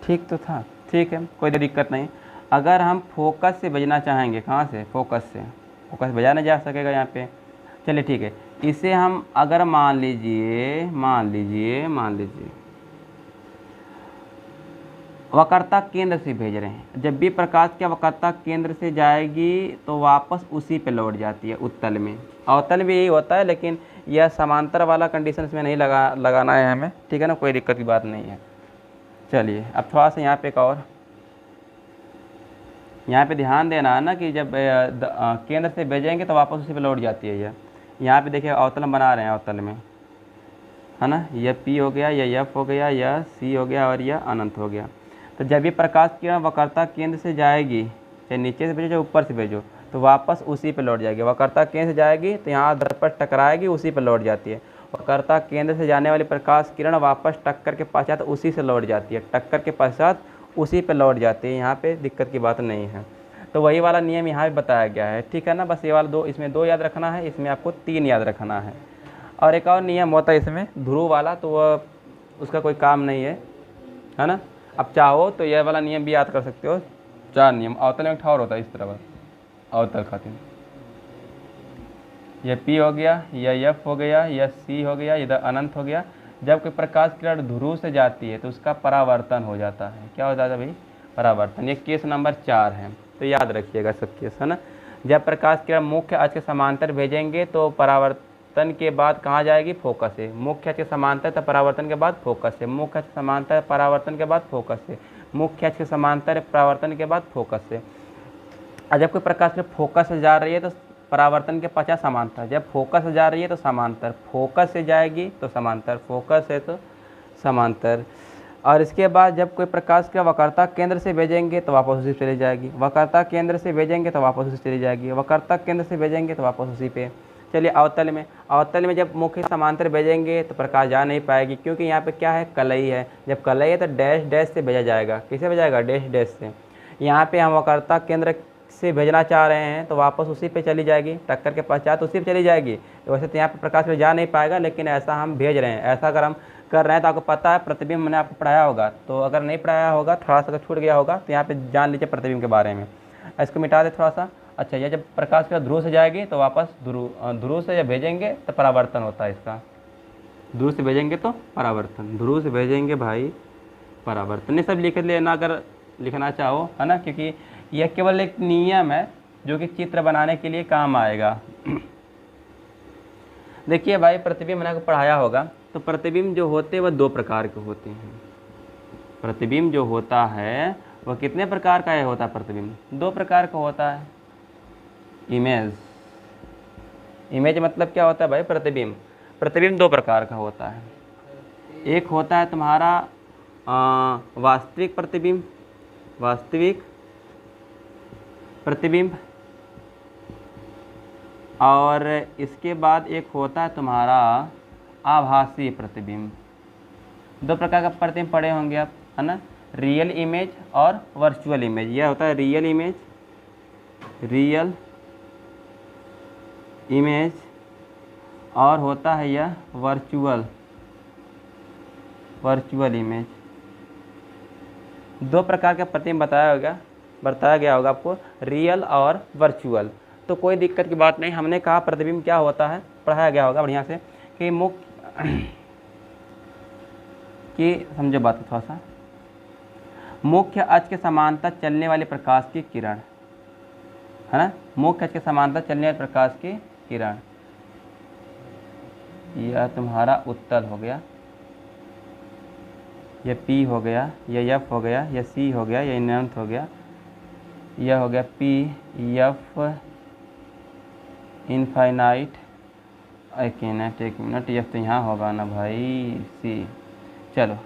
ठीक तो था, ठीक है, कोई दिक्कत नहीं। अगर हम फोकस से भेजना चाहेंगे, कहाँ से? फोकस से। फोकस भेजा नहीं जा सकेगा यहाँ पे। चलिए ठीक है, इसे हम अगर मान लीजिए वक्रता केंद्र से भेज रहे हैं, जब भी प्रकाश क्या वक्रता केंद्र से जाएगी तो वापस उसी पे लौट जाती है उत्तल में। अवतल भी यही होता है, लेकिन यह समांतर वाला कंडीशन में नहीं लगाना है हमें, ठीक है ना, कोई दिक्कत की बात नहीं है। चलिए अब थोड़ा सा यहाँ पे एक और, यहाँ पे ध्यान देना है ना कि जब केंद्र से भेजेंगे तो वापस उसी पे लौट जाती है यह। यहाँ पे देखिए अवतल हम बना रहे हैं, अवतल में है ना, यह P हो गया, यह F हो गया, यह C हो गया और यह अनंत हो गया। तो जब भी प्रकाश किरण वक्रता केंद्र से जाएगी, चाहे नीचे से भेजो चाहे ऊपर से भेजो, तो वापस उसी पे लौट जाएगी। वक्रता केंद्र से जाएगी तो यहाँ दर्पण टकराएगी, उसी पे लौट जाती है। वक्रता केंद्र से जाने वाली प्रकाश किरण वापस टक्कर के पश्चात उसी से लौट जाती है, टक्कर के पश्चात उसी पे लौट जाती है। यहाँ पे दिक्कत की बात नहीं है। तो वही वाला नियम यहाँ भी बताया गया है, ठीक है ना। बस ये वाला दो, इसमें 2 याद रखना है, इसमें आपको 3 याद रखना है। और एक और नियम होता है इसमें ध्रुव वाला, तो वह उसका कोई काम नहीं है ना। अब चाहो तो यह वाला नियम भी याद कर सकते हो, 4 नियम। अवतल में ठौर होता है इस तरह बस, अवतल खातिर। यह P हो गया, यह F हो गया, यह C हो गया, इधर अनंत हो गया। जब कोई प्रकाश किरण ध्रुव से जाती है तो उसका परावर्तन हो जाता है। क्या हो जाता है भाई? परावर्तन। ये केस नंबर 4 है, तो याद रखिएगा सब केस, है ना। जब प्रकाश किरण मुख्य अक्ष के समांतर भेजेंगे तो परावर्तन के बाद कहाँ जाएगी? फोकस से। मुख्य अक्ष के समांतर तो परावर्तन के बाद फोकस से, मुख्य अक्ष समांतर परावर्तन के बाद फोकस से, मुख्य अक्ष के समांतर परावर्तन के बाद फोकस से। और जब कोई प्रकाश किरण फोकस से जा रही है तो परावर्तन के पश्चात समांतर, जब फोकस से जा रही है तो समांतर, फोकस से जाएगी तो समांतर, फोकस है तो समांतर। और इसके बाद जब कोई प्रकाश किरण वक्रता केंद्र से भेजेंगे तो वापस उसी चली जाएगी, वक्रता केंद्र से भेजेंगे तो वापस उसी चली जाएगी, वक्रता केंद्र से भेजेंगे तो वापस उसी पे। चलिए अवतल में जब मुख्य समांतर भेजेंगे तो प्रकाश जा नहीं पाएगी, क्योंकि यहाँ पे क्या है? कलई है। जब कलई है तो डैश डैश से भेजा जाएगा। किसे भेजाएगा? डैश डैश से। यहाँ पे हम वक्रता केंद्र से भेजना चाह रहे हैं तो वापस उसी पे चली जाएगी, टक्कर के पश्चात उसी पे चली जाएगी। वैसे तो यहाँ पे प्रकाश में जा नहीं पाएगा, लेकिन ऐसा हम भेज रहे हैं। ऐसा अगर हम कर रहे हैं तो आपको पता है, प्रतिबिंब मैंने आपको पढ़ाया होगा, तो अगर नहीं पढ़ाया होगा, थोड़ा सा छूट गया होगा, तो यहाँ पे जान लीजिए प्रतिबिंब के बारे में। इसको मिटा दे थोड़ा सा। अच्छा, यह जब प्रकाश की ध्रुव से जाएगी तो वापस ध्रुव से जब भेजेंगे तो परावर्तन होता है इसका। ध्रुव से भेजेंगे तो परावर्तन, ध्रुव से भेजेंगे भाई परावर्तन। ये सब लिख लेना अगर लिखना चाहो, है ना, क्योंकि यह केवल एक नियम है जो कि चित्र बनाने के लिए काम आएगा। देखिए भाई, प्रतिबिंब मैंने आपको पढ़ाया होगा, तो प्रतिबिंब जो होते हैं वह 2 प्रकार के होते हैं। प्रतिबिंब जो होता है वह कितने प्रकार का होता है? प्रतिबिंब 2 प्रकार का होता है। इमेज मतलब क्या होता है भाई? प्रतिबिंब। प्रतिबिंब 2 प्रकार का होता है। एक होता है तुम्हारा वास्तविक प्रतिबिंब, वास्तविक प्रतिबिंब, और इसके बाद एक होता है तुम्हारा आभासी प्रतिबिंब। 2 प्रकार का प्रतिबिंब पढ़े होंगे आप, है ना, रियल इमेज और वर्चुअल इमेज। यह होता है रियल इमेज, और होता है यह वर्चुअल इमेज। 2 प्रकार का प्रतिबिंब बताया होगा। बताया गया होगा आपको, रियल और वर्चुअल। तो कोई दिक्कत की बात नहीं। हमने कहा प्रतिबिंब क्या होता है, पढ़ाया गया होगा बढ़िया से कि समझो बात को थोड़ा सा। मुख्य अक्ष के समांतर चलने वाले प्रकाश की किरण, है ना, मुख्य अक्ष के समांतर चलने वाले प्रकाश की किरण, यह तुम्हारा उत्तल हो गया, यह P हो गया, यह F हो गया, यह C हो गया, यह अनंत हो गया, यह हो गया P F इनफाइनाइट, एक मिनट, F तो यहाँ होगा ना भाई, C। चलो,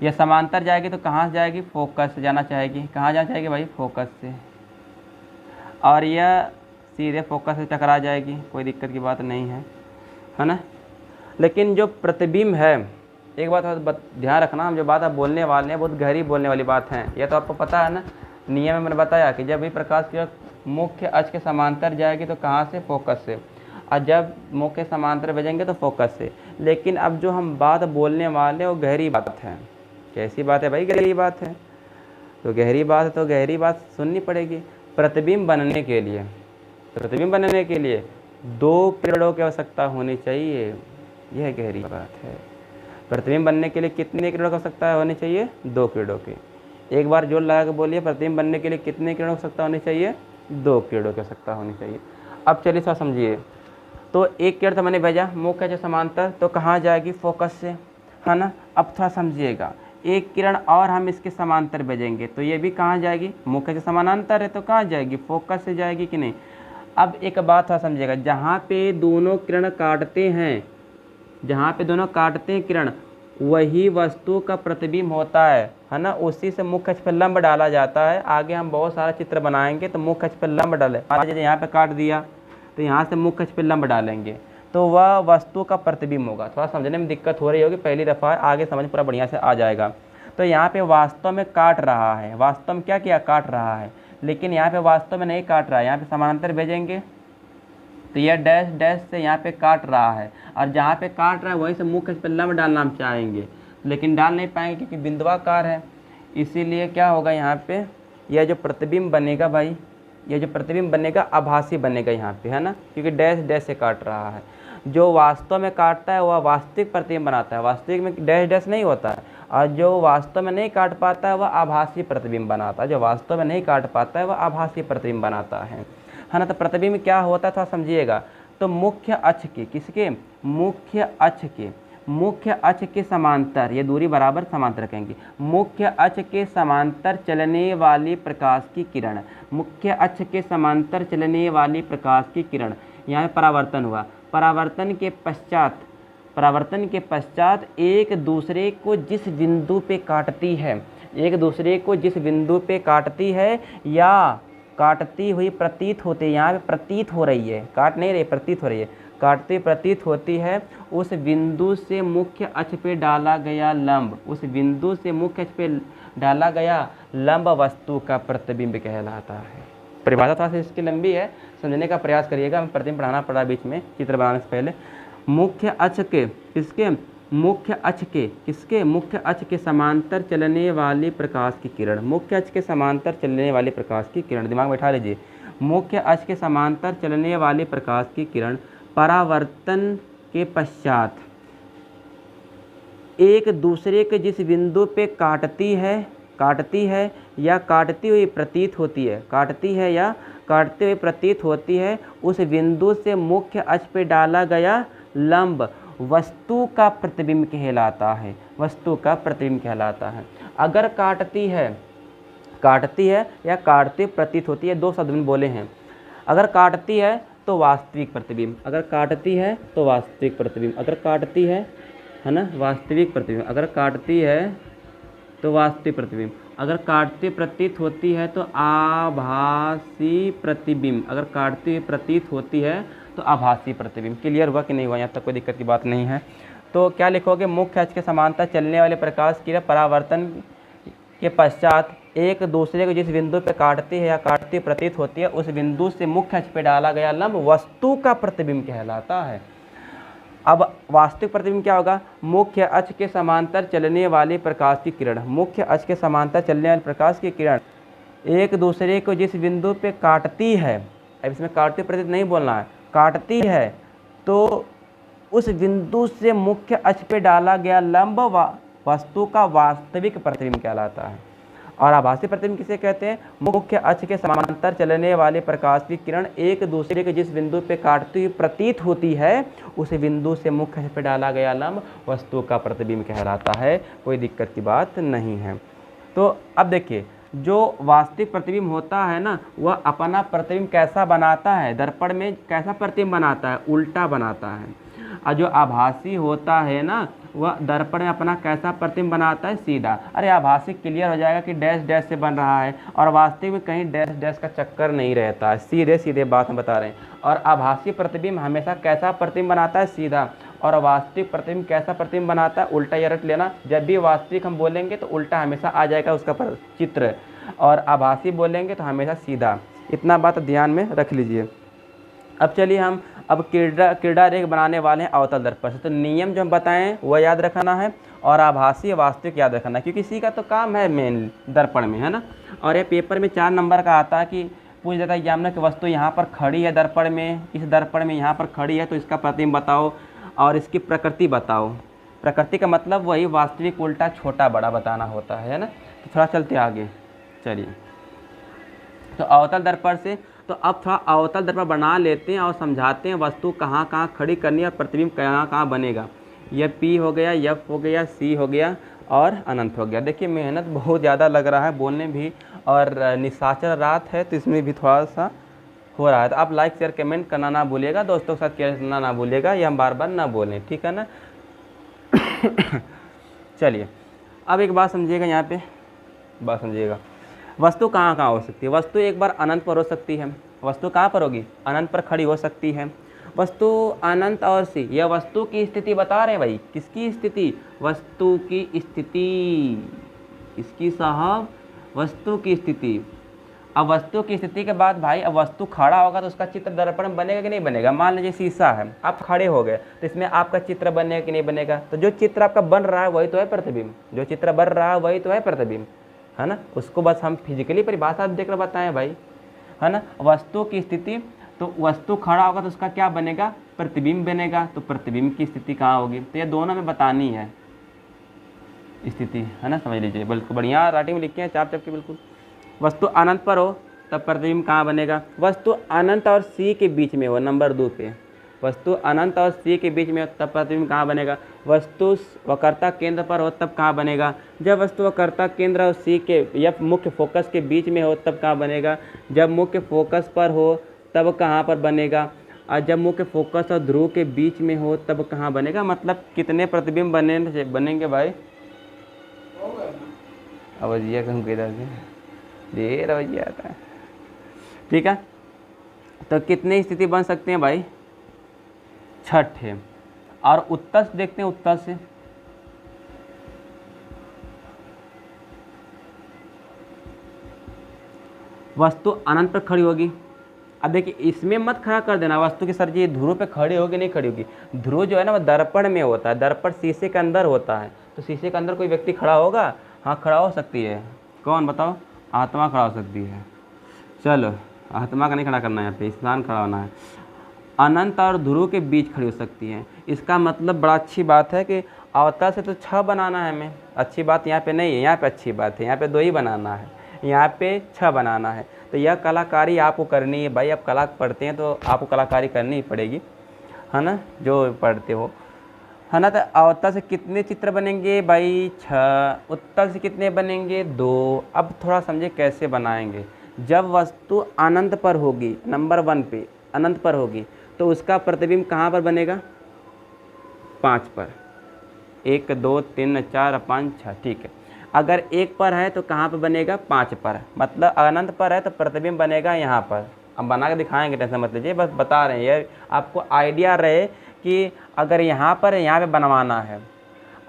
यह समांतर जाएगी तो कहाँ से जाएगी, फोकस से जाना चाहेगी। कहाँ जाना चाहेगी भाई, फोकस से, और यह सीधे फोकस से टकरा जाएगी, कोई दिक्कत की बात नहीं है ना। लेकिन जो प्रतिबिंब है, एक बात ध्यान रखना, हम जो बात आप बोलने वाले हैं बहुत गहरी बोलने वाली बात है। यह तो आपको पता है ना, नियम में मैंने बताया कि जब भी प्रकाश की मुख्य अक्ष के समांतर जाएगी तो कहाँ से, फोकस से, और जब मुख्य समांतर भेजेंगे तो फोकस से। लेकिन अब जो हम बात बोलने वाले वो गहरी बात है। कैसी बात है भाई, गहरी बात है। तो गहरी बात है तो गहरी बात सुननी पड़ेगी। प्रतिबिंब बनने के लिए 2 किरणों की आवश्यकता होनी चाहिए, यह गहरी बात है। प्रतिबिंब बनने के लिए कितने किरणों की आवश्यकता होनी चाहिए, 2 किरणों की। एक बार जोर लगा के बोलिए, प्रतिबिंब बनने के लिए कितने किरणों की आवश्यकता होनी चाहिए, 2 किरणों की आवश्यकता होनी चाहिए। अब चलिए थोड़ा समझिए। तो एक किरण तो मैंने भेजा मुख्य अक्ष समांतर, तो कहाँ जाएगी, फोकस से, है ना। अब थोड़ा समझिएगा, एक किरण और हम इसके समांतर भेजेंगे तो ये भी कहाँ जाएगी, मुख्य अक्ष समानांतर है तो कहाँ जाएगी, फोकस से जाएगी कि नहीं। अब एक बात थोड़ा समझिएगा, जहाँ पे दोनों किरण काटते हैं, किरण, वही वस्तु का प्रतिबिंब होता है ना। उसी से मुख्य अक्ष पर लंब डाला जाता है। आगे हम बहुत सारा चित्र बनाएंगे तो मुख्य अक्ष पर लंब डाले, आज यहाँ पे काट दिया तो यहाँ से मुख्य अक्ष पर लंब डालेंगे तो वह वस्तु का प्रतिबिंब होगा। थोड़ा समझने में दिक्कत हो रही होगी, पहली दफ़ा, आगे समझ पूरा बढ़िया से आ जाएगा। तो यहाँ पे वास्तव में काट रहा है, वास्तव में क्या किया, काट रहा है, लेकिन यहाँ पे वास्तव में नहीं काट रहा है। यहाँ पे समानांतर भेजेंगे तो यह डैश डैश से यहाँ पे काट रहा है, और जहाँ पे काट रहा है वहीं से मुख्य अक्ष पर लंब डालना हम चाहेंगे, लेकिन डाल नहीं पाएंगे क्योंकि बिंदुआकार है। इसीलिए क्या होगा, यहाँ पे यह जो प्रतिबिंब बनेगा भाई, यह जो प्रतिबिंब बनेगा आभासी बनेगा यहाँ पे, है ना, क्योंकि डैश डैश से काट रहा है। जो वास्तव में काटता है वह वास्तविक प्रतिबिंब बनाता है, वास्तविक में डैश डैश नहीं होता है। और जो वास्तव में नहीं काट पाता है वह आभासी प्रतिबिंब बनाता है, जो वास्तव में नहीं काट पाता है वह आभासी प्रतिबिंब बनाता है ना। तो प्रतिबिंब क्या होता है थोड़ा समझिएगा। तो मुख्य अक्ष के, किसके, मुख्य अक्ष के समांतर, ये दूरी बराबर समांतर रखेंगे, मुख्य अक्ष के समांतर चलने वाली प्रकाश की किरण, मुख्य अक्ष के समांतर चलने वाली प्रकाश की किरण, यहाँ परावर्तन हुआ। परावर्तन के पश्चात एक दूसरे को जिस बिंदु पे काटती है, या काटती हुई प्रतीत होती है, यहाँ पे प्रतीत हो रही है, काट नहीं रही, प्रतीत हो रही है, काटती प्रतीत होती है, उस बिंदु से मुख्य अक्ष पे डाला गया लंब, वस्तु का प्रतिबिंब कहलाता है। परिभाषा थोड़ा सा इसकी लंबी है, समझने का प्रयास करिएगा, मैं प्रतिबिंब पढ़ाना पड़ा बीच में चित्र बनाने से पहले। मुख्य अक्ष के समांतर चलने वाली प्रकाश की किरण, मुख्य अक्ष के समांतर चलने वाली प्रकाश की किरण, दिमाग में बैठा लीजिए। मुख्य अक्ष के समांतर चलने वाली प्रकाश की किरण परावर्तन के पश्चात एक दूसरे के जिस बिंदु पे काटती है या काटती हुई प्रतीत होती है, उस बिंदु से मुख्य अक्ष पे डाला गया लंब वस्तु का प्रतिबिंब कहलाता है। अगर काटती है या काटती प्रतीत होती है, 2 शब्द में बोले हैं। अगर काटती है तो वास्तविक प्रतिबिंब, अगर काटती है तो वास्तविक प्रतिबिंब, अगर काटती है ना, वास्तविक प्रतिबिंब, अगर काटती है तो वास्तविक प्रतिबिंब, अगर काटती प्रतीत होती है तो आभासी प्रतिबिंब, अगर काटती प्रतीत होती है तो आभासी प्रतिबिंब। क्लियर हुआ कि नहीं हुआ, यहाँ तक कोई दिक्कत की बात नहीं है। तो क्या लिखोगे, मुख्य अक्ष के समांतर चलने वाले प्रकाश की परावर्तन के पश्चात एक दूसरे को जिस बिंदु पे काटती है या काटती प्रतीत होती है, उस बिंदु से मुख्य अक्ष पे डाला गया लंब वस्तु का प्रतिबिंब कहलाता है। अब वास्तविक प्रतिबिंब क्या होगा, मुख्य अक्ष के समांतर चलने वाले प्रकाश की किरण, मुख्य अक्ष के समांतर चलने वाले प्रकाश की किरण एक दूसरे को जिस बिंदु पे काटती है, अब इसमें काटती प्रतिबिंब नहीं बोलना है, काटती है, तो उस बिंदु से मुख्य अक्ष पे डाला गया लंब वस्तु का वास्तविक प्रतिबिंब कहलाता है। और आभासी प्रतिबिंब किसे कहते हैं, मुख्य अक्ष के समांतर चलने वाले प्रकाश की किरण एक दूसरे के जिस बिंदु पे काटती हुई प्रतीत होती है, उस बिंदु से मुख्य अक्ष पे डाला गया लंब वस्तु का प्रतिबिंब कहलाता है। कोई दिक्कत की बात नहीं है। तो अब देखिए, जो वास्तविक प्रतिबिंब होता है ना, वह अपना प्रतिबिंब कैसा बनाता है, दर्पण में कैसा प्रतिबिंब बनाता है, उल्टा बनाता है। और जो आभासी होता है ना, वह दर्पण में अपना कैसा प्रतिबिंब बनाता है, सीधा। अरे आभासी क्लियर हो जाएगा कि डैश डैश से बन रहा है, और वास्तविक में कहीं डैश डैश का चक्कर नहीं रहता है, सीधे सीधे बात हम बता रहे हैं। और आभासी प्रतिबिंब हमेशा कैसा प्रतिबिंब बनाता है, सीधा। और वास्तविक प्रतिबिंब कैसा प्रतिबिंब बनाता है, उल्टा। ये रट लेना, जब भी वास्तविक हम बोलेंगे तो उल्टा हमेशा आ जाएगा उसका चित्र, और आभासी बोलेंगे तो हमेशा सीधा। इतना बात ध्यान में रख लीजिए। अब चलिए हम अब क्रीड़ा रेख बनाने वाले हैं अवतल दर्पण से। तो नियम जो हम बताएं वह याद रखना है, और आभासी वास्तविक याद रखना है, क्योंकि इसी का तो काम है मेन दर्पण में, है ना। और ये पेपर में 4 नंबर का आता है कि पूछ देता है एग्जामिनर की वस्तु यहाँ पर खड़ी है दर्पण में, इस दर्पण में यहाँ पर खड़ी है, तो इसका प्रतिबिंब बताओ और इसकी प्रकृति बताओ। प्रकृति का मतलब वही वास्तविक उल्टा छोटा बड़ा बताना होता है ना। तो थोड़ा चलते आगे, चलिए। तो अवतल दर्पण से, तो अब थोड़ा अवतल दर्पण बना लेते हैं और समझाते हैं वस्तु कहाँ कहाँ खड़ी करनी है और प्रतिबिंब कहाँ कहाँ बनेगा। यह P हो गया, F हो गया, C हो गया और अनंत हो गया। देखिए मेहनत बहुत ज़्यादा लग रहा है बोलने भी, और निशाचर रात है तो इसमें भी थोड़ा सा हो रहा है। तो आप लाइक शेयर कमेंट करना ना भूलिएगा, दोस्तों के साथ शेयर करना ना भूलिएगा, ये हम बार बार ना बोलें, ठीक है ना। चलिए अब एक बात समझिएगा, यहाँ पे बात समझिएगा, वस्तु कहाँ कहाँ हो सकती है। वस्तु एक बार अनंत पर हो सकती है। वस्तु कहाँ पर होगी, अनंत पर खड़ी हो सकती है। वस्तु अनंत और सी, यह वस्तु की स्थिति बता रहे हैं भाई। किसकी स्थिति, वस्तु की स्थिति, किसकी साहब, वस्तु की स्थिति। अब वस्तु की स्थिति के बाद भाई, अब वस्तु खड़ा होगा तो उसका चित्र दर्पण में बनेगा कि नहीं बनेगा। मान लीजिए शीशा है, आप खड़े हो गए तो इसमें आपका चित्र बनेगा कि नहीं बनेगा। तो जो चित्र आपका बन रहा है वही तो है प्रतिबिंब, जो चित्र बन रहा है वही तो है प्रतिबिंब, है ना। उसको बस हम फिजिकली परिभाषा देकर बताएं भाई, है ना। वस्तु की स्थिति, तो वस्तु खड़ा होगा तो उसका क्या बनेगा, प्रतिबिंब बनेगा। तो प्रतिबिंब की स्थिति कहाँ होगी, तो ये दोनों में बतानी है स्थिति, है ना, समझ लीजिए। बिल्कुल बढ़िया राइटिंग में लिखे हैं, चाप चाप के बिल्कुल। वस्तु अनंत पर हो तब प्रतिबिंब कहाँ बनेगा, वस्तु अनंत और सी के बीच में हो, नंबर 2 पे। वस्तु अनंत और सी के बीच में हो तब प्रतिबिंब कहाँ बनेगा, वस्तु वक्रता केंद्र पर हो तब कहाँ बनेगा। जब वस्तु वक्रता केंद्र और सी के या मुख्य फोकस के बीच में हो तब कहाँ बनेगा। जब मुख्य फोकस पर हो तब कहाँ पर बनेगा, और जब मुख्य फोकस और ध्रुव के बीच में हो तब कहाँ बनेगा। मतलब कितने प्रतिबिंब बनेंगे भाई। अवजिया कहूँ किधर से देर अवजिया आता है, ठीक है। तो कितने स्थिति बन सकते हैं भाई, 6 है। और उत्तर से देखते हैं, उत्तर से वस्तु अनंत पर खड़ी होगी। अब देखिए इसमें मत खड़ा कर देना वस्तु की, सर जी ध्रुव पे खड़ी होगी नहीं खड़ी होगी। ध्रुव जो है ना वो दर्पण में होता है, दर्पण शीशे के अंदर होता है। तो शीशे के अंदर कोई व्यक्ति खड़ा होगा, हाँ खड़ा हो सकती है। कौन बताओ, आत्मा खड़ा हो सकती है। चलो आत्मा का नहीं खड़ा करना है, यहाँ पे इंसान खड़ा होना है। अनंत और ध्रुव के बीच खड़ी हो सकती है। इसका मतलब बड़ा अच्छी बात है कि अवतल से तो 6 बनाना है हमें। अच्छी बात यहाँ पे नहीं है, यहाँ पे अच्छी बात है, यहाँ पे 2 ही बनाना है, यहाँ पे 6 बनाना है। तो यह कलाकारी आपको करनी है भाई। आप कला पढ़ते हैं तो आपको कलाकारी करनी ही पड़ेगी, है ना, जो पढ़ते हो, है ना। तो अवतल से कितने चित्र बनेंगे भाई, 6। उत्तल से कितने बनेंगे, 2। अब थोड़ा समझे कैसे बनाएंगे। जब वस्तु अनंत पर होगी, नंबर 1 पे अनंत पर होगी, तो उसका प्रतिबिंब कहाँ पर बनेगा, 5 पर। 1 2 3 4 5 6, ठीक है। अगर 1 पर है तो कहाँ पर बनेगा, 5 पर। मतलब अनंत पर है तो प्रतिबिंब बनेगा यहाँ पर। अब बना के दिखाएंगे, टेंशन मत लीजिए, बस बता रहे हैं ये आपको आइडिया रहे कि अगर यहाँ पर यहाँ पे बनवाना है।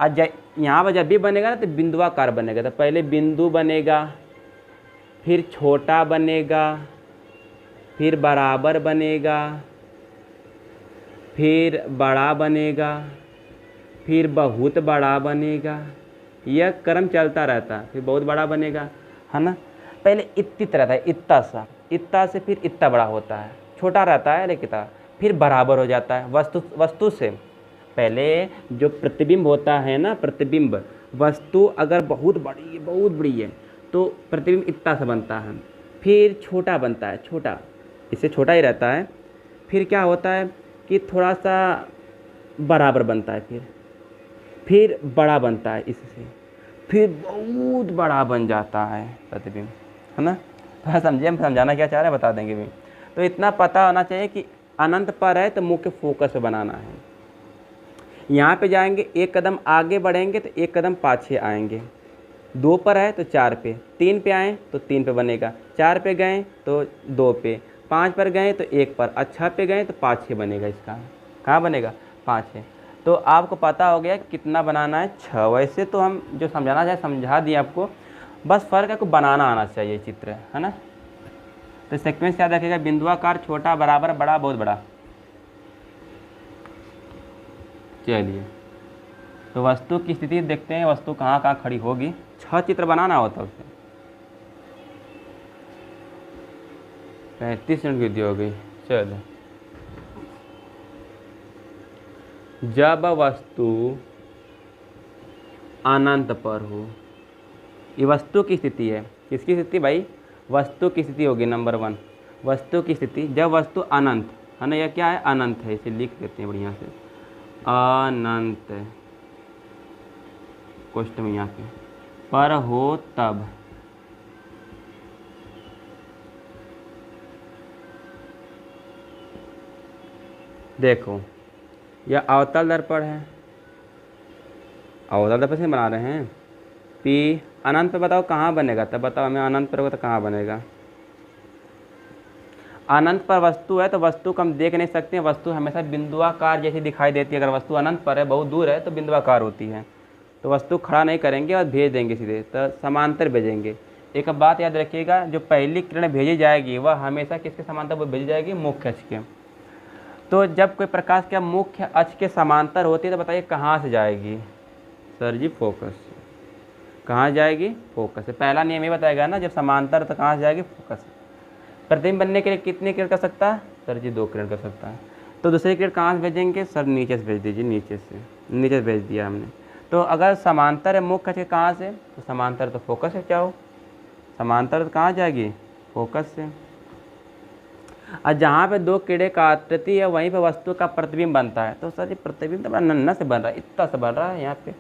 और यहाँ पर जब भी बनेगा ना तो बिंदुआकार बनेगा। तो पहले बिंदु बनेगा, फिर छोटा बनेगा, फिर बराबर बनेगा, फिर बड़ा बनेगा, फिर बहुत बड़ा बनेगा, यह क्रम चलता रहता है। फिर बहुत बड़ा बनेगा, है ना। पहले इत्तित रहता है, इत्ता सा, इत्ता से फिर इत्ता बड़ा होता है, छोटा रहता है लेकिन फिर बराबर हो जाता है वस्तु से। पहले जो प्रतिबिंब होता है ना, प्रतिबिंब, वस्तु अगर बहुत बड़ी है तो प्रतिबिंब इत्ता से बनता है, फिर छोटा बनता है, छोटा, इससे छोटा ही रहता है। फिर क्या होता है कि थोड़ा सा बराबर बनता है, फिर बड़ा बनता है इससे, फिर बहुत बड़ा बन जाता है प्रतिबिंब, है ना। थोड़ा समझिए, हम समझाना क्या चाह रहे हैं बता देंगे भी। तो इतना पता होना चाहिए कि अनंत पर है तो मुख्य फोकस पे बनाना है। यहाँ पे जाएंगे, एक कदम आगे बढ़ेंगे तो एक कदम पाछे आएंगे। 2 पर है तो 4 पे, 3 पे आए तो 3 पे बनेगा, 4 पे गए तो 2 पे, 5 पर गए तो 1 पर, और 6 पे गए तो 5 बनेगा। इसका कहाँ बनेगा? 5। तो आपको पता हो गया कितना बनाना है, 6। वैसे तो हम जो समझाना चाहे समझा दिए आपको, बस फ़र्क है को बनाना आना चाहिए चित्र, है ना। तो सीक्वेंस याद रखिएगा, बिंदुआकार, छोटा, बराबर, बड़ा, बहुत बड़ा। चलिए, तो वस्तु की स्थिति देखते हैं, वस्तु कहाँ कहाँ खड़ी होगी। 6 चित्र बनाना होता है उससे। 35 मिनट की वीडियो हो गई। चलो, जब वस्तु अनंत पर हो, ये वस्तु की स्थिति है। किसकी स्थिति भाई? वस्तु की स्थिति होगी नंबर 1। वस्तु की स्थिति जब वस्तु अनंत, है ना, यह क्या है? अनंत है। इसे लिख देते हैं बढ़िया से, अनंत कोष्ठ में यहाँ पे पर हो तब। देखो, यह अवतल दर्पण है, अवतल दर्पण से बना रहे हैं। पी अनंत पे बताओ कहाँ बनेगा, तब बताओ हमें। अनंत पर होगा तो कहाँ बनेगा? अनंत पर वस्तु है तो वस्तु को हम देख नहीं सकते हैं। वस्तु हमेशा बिंदुआकार जैसी दिखाई देती है। अगर वस्तु अनंत पर है, बहुत दूर है, तो बिंदुआकार होती है। तो वस्तु खड़ा नहीं करेंगे और भेज देंगे सीधे, तो समांतर भेजेंगे। एक बात याद रखिएगा, जो पहली किरण भेजी जाएगी वह हमेशा किसके समांतर वो भेजी जाएगी? मुख्य अक्ष के। तो जब कोई प्रकाश क्या मुख्य अक्ष के समांतर होती है तो बताइए कहाँ से जाएगी? सर जी फोकस से। कहाँ जाएगी? फोकस से। पहला नियम ये बताएगा ना, जब समांतर तो कहाँ से जाएगी? फोकस से। प्रतिबिंब बनने के लिए कितने किरण कर सकता है? सर जी 2 किरण कर सकता है। तो दूसरी किरण कहाँ से भेजेंगे? सर नीचे से भेज दीजिए, नीचे से भेज दिया हमने। तो अगर समांतर है मुख्य अक्ष कहाँ से, तो समांतर तो फोकस से जाओ। समांतर तो कहाँ जाएगी? फोकस से। और जहाँ पे 2 किरणें काटती है वहीं पे वस्तु का प्रतिबिंब बनता है। तो सर ये प्रतिबिंब तो बड़ा नन्हा से बन रहा है, इतना से बन रहा है यहाँ पे,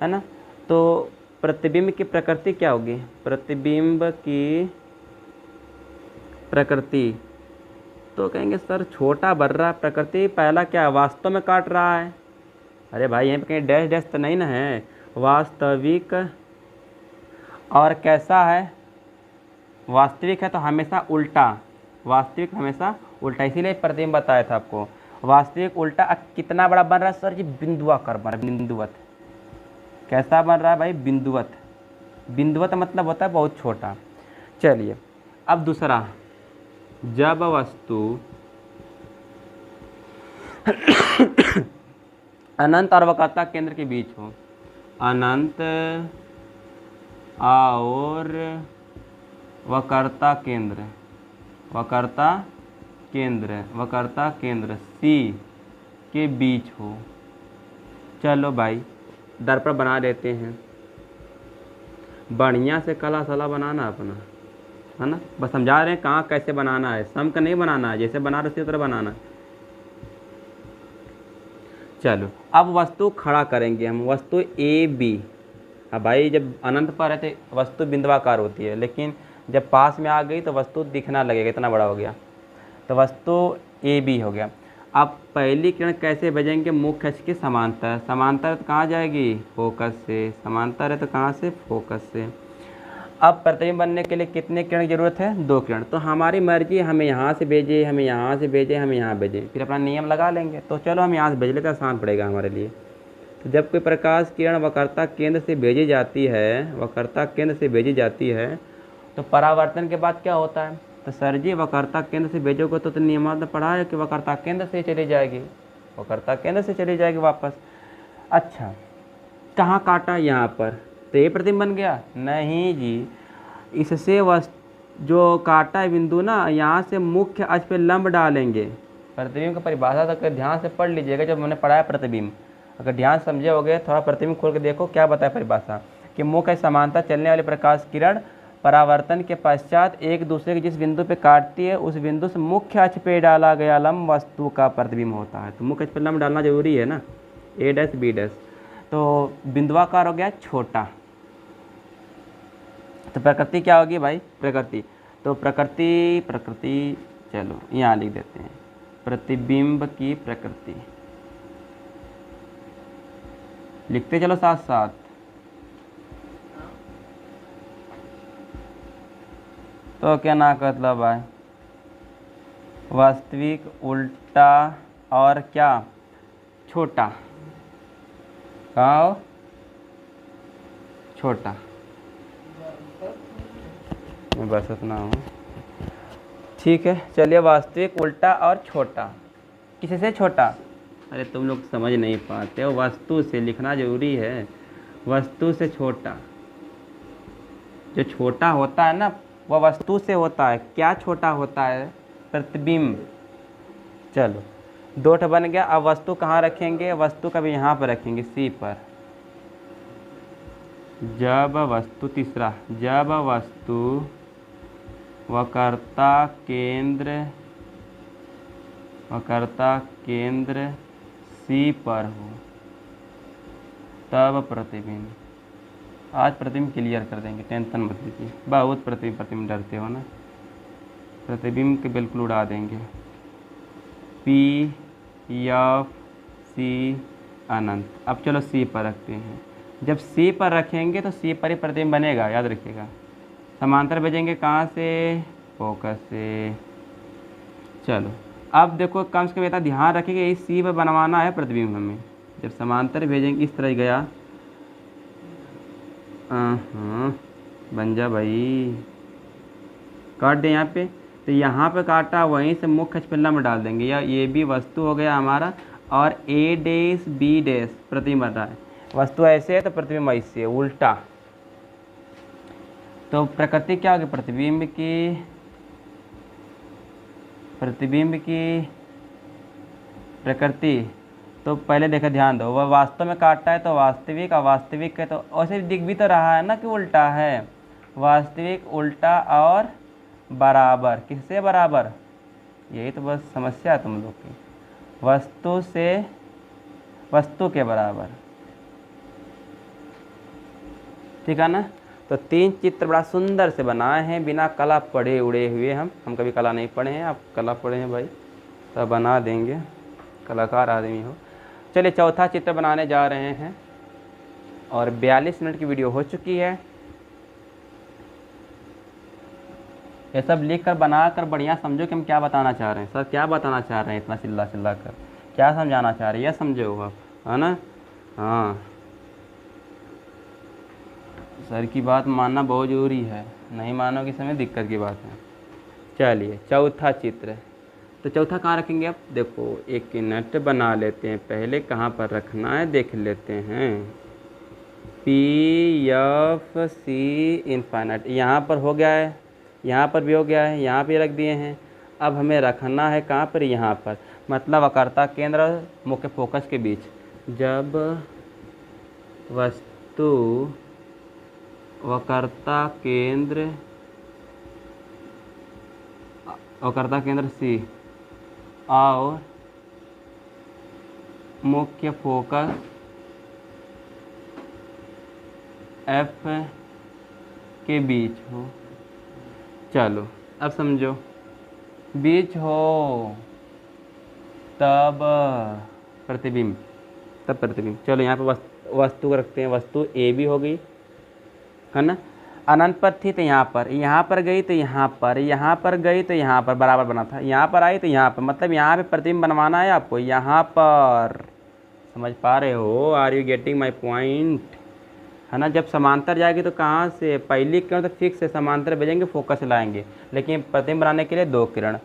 है ना। तो प्रतिबिंब की प्रकृति क्या होगी? प्रतिबिंब की प्रकृति तो कहेंगे सर छोटा बन रहा है। प्रकृति पहला क्या है? वास्तव में काट रहा है। अरे भाई यहाँ पे कहीं डैश डैश तो नहीं ना है। वास्तविक और कैसा है? वास्तविक है तो हमेशा उल्टा, वास्तविक हमेशा उल्टा, इसीलिए प्रतिबिंब बताया था आपको। वास्तविक उल्टा। कितना बड़ा बन रहा है? सर जी बिंदुआकार बन रहा है, बिंदुवत। कैसा बन रहा है भाई? बिंदुवत। बिंदुवत मतलब होता है बहुत छोटा। चलिए, अब दूसरा, जब वस्तु अनंत और वक्रता केंद्र के बीच हो, अनंत और वक्रता केंद्र, वक्रता केंद्र C के बीच हो। चलो भाई दर्पण बना देते हैं, बढ़िया से कला सला बनाना अपना, है ना। बस समझा रहे हैं कहाँ कैसे बनाना है, सम का नहीं बनाना है, जैसे बना रहे उसी तरह बनाना है। चलो अब वस्तु खड़ा करेंगे हम, वस्तु AB। अब भाई जब अनंत पर है तो वस्तु बिंदुआकार होती है, लेकिन जब पास में आ गई तो वस्तु दिखना लगेगा, इतना बड़ा हो गया, तो वस्तु AB हो गया। अब पहली किरण कैसे भेजेंगे? मुख्य अक्ष के समांतर। समांतर तो कहाँ जाएगी? फोकस से। समांतर है तो कहाँ से? फोकस से। अब प्रतिबिंब बनने के लिए कितने किरण की जरूरत है? 2 किरण। तो हमारी मर्जी, हमें यहाँ से भेजे, हमें यहाँ से भेजे, हमें यहाँ भेजे, फिर अपना नियम लगा लेंगे। तो चलो हम यहाँ से भेज लेते हैं, आसान पड़ेगा हमारे लिए। तो जब कोई प्रकाश किरण वक्रता केंद्र से भेजी जाती है, वक्रता केंद्र से भेजी जाती है, तो परावर्तन के बाद क्या होता है? तो सर जी वक्रता केंद्र से भेजोगे तो नियम में पढ़ा है कि वक्रता केंद्र से चली जाएगी। वक्रता केंद्र से चली जाएगी वापस। अच्छा, कहाँ काटा? यहाँ पर, तो ये प्रतिबिंब बन गया? नहीं जी, इससे जो काटा है बिंदु ना, यहाँ से मुख्य अक्ष पे लंब डालेंगे। प्रतिबिंब का परिभाषा तो ध्यान से पढ़ लीजिएगा, जब मैंने पढ़ाया प्रतिबिंब, अगर ध्यान समझे होगे, थोड़ा प्रतिबिंब खोल के देखो क्या बताया परिभाषा, कि मुख्य समांतर चलने वाली प्रकाश किरण परावर्तन के पश्चात एक दूसरे के जिस बिंदु पे काटती है, उस बिंदु से मुख्य अक्ष पे डाला गया लंब वस्तु का प्रतिबिंब होता है। तो मुख्य अक्ष पे लंब डालना जरूरी है ना, ए डैश बी डैश। तो बिंदुआकार हो गया छोटा। तो प्रकृति क्या होगी भाई? प्रकृति, तो प्रकृति चलो यहाँ लिख देते हैं, प्रतिबिंब की प्रकृति लिखते चलो साथ साथ। तो क्या ना मतलब है? वास्तविक, उल्टा और क्या? छोटा। कहाँ हो? छोटा, मैं बस इतना हूँ। ठीक है, चलिए, वास्तविक, उल्टा और छोटा। किससे छोटा? अरे तुम लोग समझ नहीं पाते हो, वस्तु से लिखना जरूरी है। वस्तु से छोटा, जो छोटा होता है ना वह वस्तु से होता है। क्या छोटा होता है? प्रतिबिंब। चलो, दो ठो बन गया। अब वस्तु कहाँ रखेंगे? वस्तु का भी यहाँ पर रखेंगे, सी पर। जब वस्तु, तीसरा, जब वस्तु वक्रता केंद्र सी पर हो तब प्रतिबिंब। आज प्रतिबिंब क्लियर कर देंगे, टेंशन मत लीजिए। बहुत प्रतिबिंब डरते हो ना, प्रतिबिंब के बिल्कुल उड़ा देंगे। पी एफ सी अनंत। अब चलो सी पर रखते हैं। जब सी पर रखेंगे तो सी पर ही प्रतिबिंब बनेगा, याद रखिएगा। समांतर भेजेंगे कहाँ से? फोकस से। चलो, अब देखो, कम से कम इतना ध्यान रखिएगा, इस सी पर बनवाना है प्रतिबिंब हमें। जब समांतर भेजेंगे इस तरह गया, बन जा भाई, काट दे यहाँ पे। तो यहाँ पे काटा, वहीं से मुख्य अक्ष पे लंब डाल देंगे, या ये भी वस्तु हो गया हमारा, और ए डैश बी डैश प्रतिबिंब बन रहा है। वस्तु ऐसे है तो प्रतिबिंब ऐसे है, उल्टा। तो प्रकृति क्या होगी? प्रतिबिंब की प्रकृति। तो पहले देखो, ध्यान दो, वह वास्तव में काटता है तो वास्तविक, अवास्तविक है तो ऐसे दिख भी तो रहा है ना कि उल्टा है। वास्तविक, उल्टा और बराबर। किससे बराबर? यही तो बस समस्या है तुम लोग की। वस्तु से वस्तु के बराबर, ठीक है ना। तो तीन चित्र बड़ा सुंदर से बनाए हैं, बिना कला पढ़े उड़े हुए। हम कभी कला नहीं पढ़े हैं, आप कला पढ़े हैं भाई, तो बना देंगे, कलाकार आदमी हो। चलिए, चौथा चित्र बनाने जा रहे हैं, और 42 मिनट की वीडियो हो चुकी है। ये सब लिख कर बना कर बढ़िया समझो कि हम क्या बताना चाह रहे हैं। सर क्या बताना चाह रहे हैं इतना चिल्ला चिल्ला कर, क्या समझाना चाह रहे हैं, यह समझो आप, है ना। हाँ, सर की बात मानना बहुत ज़रूरी है, नहीं मानोगे समय दिक्कत की बात है। चलिए, चौथा चित्र। तो चौथा कहाँ रखेंगे? अब देखो, एक नट बना लेते हैं, पहले कहाँ पर रखना है देख लेते हैं। पी एफ सी इनफाइनाइट यहाँ पर हो गया है, यहाँ पर भी हो गया है, यहाँ पे रख दिए हैं। अब हमें रखना है कहाँ पर? यहाँ पर, मतलब वक्रता केंद्र मुख्य फोकस के बीच। जब वस्तु वक्रता केंद्र सी और मुख्य फोकस एफ के बीच हो। चलो, अब समझो, बीच हो तब प्रतिबिंब, चलो यहाँ पर वस्तु को रखते हैं। वस्तु ए भी हो गई, है ना। अनंत पर थी तो यहाँ पर गई तो यहाँ पर गई तो यहाँ पर, बराबर बना था। यहाँ पर आई तो यहाँ पर, मतलब यहाँ पे प्रतिबिंब बनवाना है आपको, यहाँ पर। समझ पा रहे हो? Are you getting my point? है ना। जब समांतर जाएगी तो कहाँ से? पहली किरण तो फिक्स है, समांतर भेजेंगे, फोकस लाएंगे, लेकिन प्रतिबिंब बनाने के लिए दो किरण।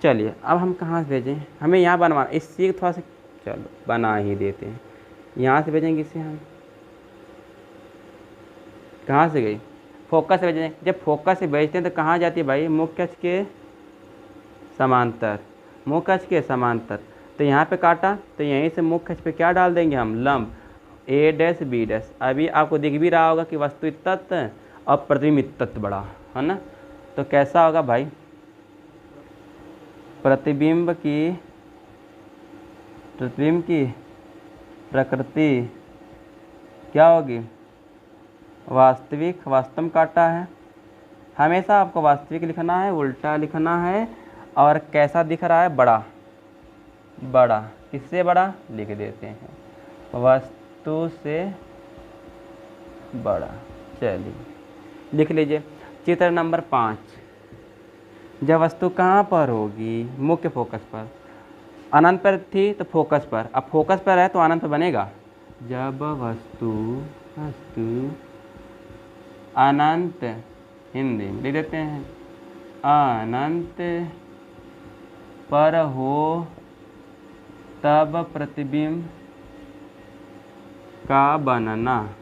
चलिए, अब हम कहाँ से भेजें? हमें यहाँ बनवाना, इस सी थोड़ा सा चलो बना ही देते हैं। यहाँ से भेजेंगे इसे हम, कहाँ से गई, फोकस से भेजेंगे। जब फोकस से भेजते हैं तो कहाँ जाती है भाई, मुख्य अक्ष के समांतर, मुख्य अक्ष के समांतर। तो यहाँ पे काटा तो यहीं से मुख्य अक्ष पे क्या डाल देंगे हम, लंब ए डैश बी डैश। अभी आपको दिख भी रहा होगा कि वस्तु तत्व और प्रतिबिंब तत्व बड़ा है ना। तो कैसा होगा भाई, प्रतिबिंब की प्रकृति क्या होगी, वास्तविक, वास्तव में काटा है, हमेशा आपको वास्तविक लिखना है, उल्टा लिखना है। और कैसा दिख रहा है, बड़ा, बड़ा, किससे बड़ा लिख देते हैं, वस्तु से बड़ा। चलिए लिख लीजिए। चित्र नंबर 5, जब वस्तु कहाँ पर होगी, मुख्य फोकस पर, अनंत पर थी तो फोकस पर, अब फोकस पर है तो अनंत पर बनेगा। जब वस्तु अनंत, हिंदी में लिख देते हैं, अनंत पर हो तब प्रतिबिंब का बनना।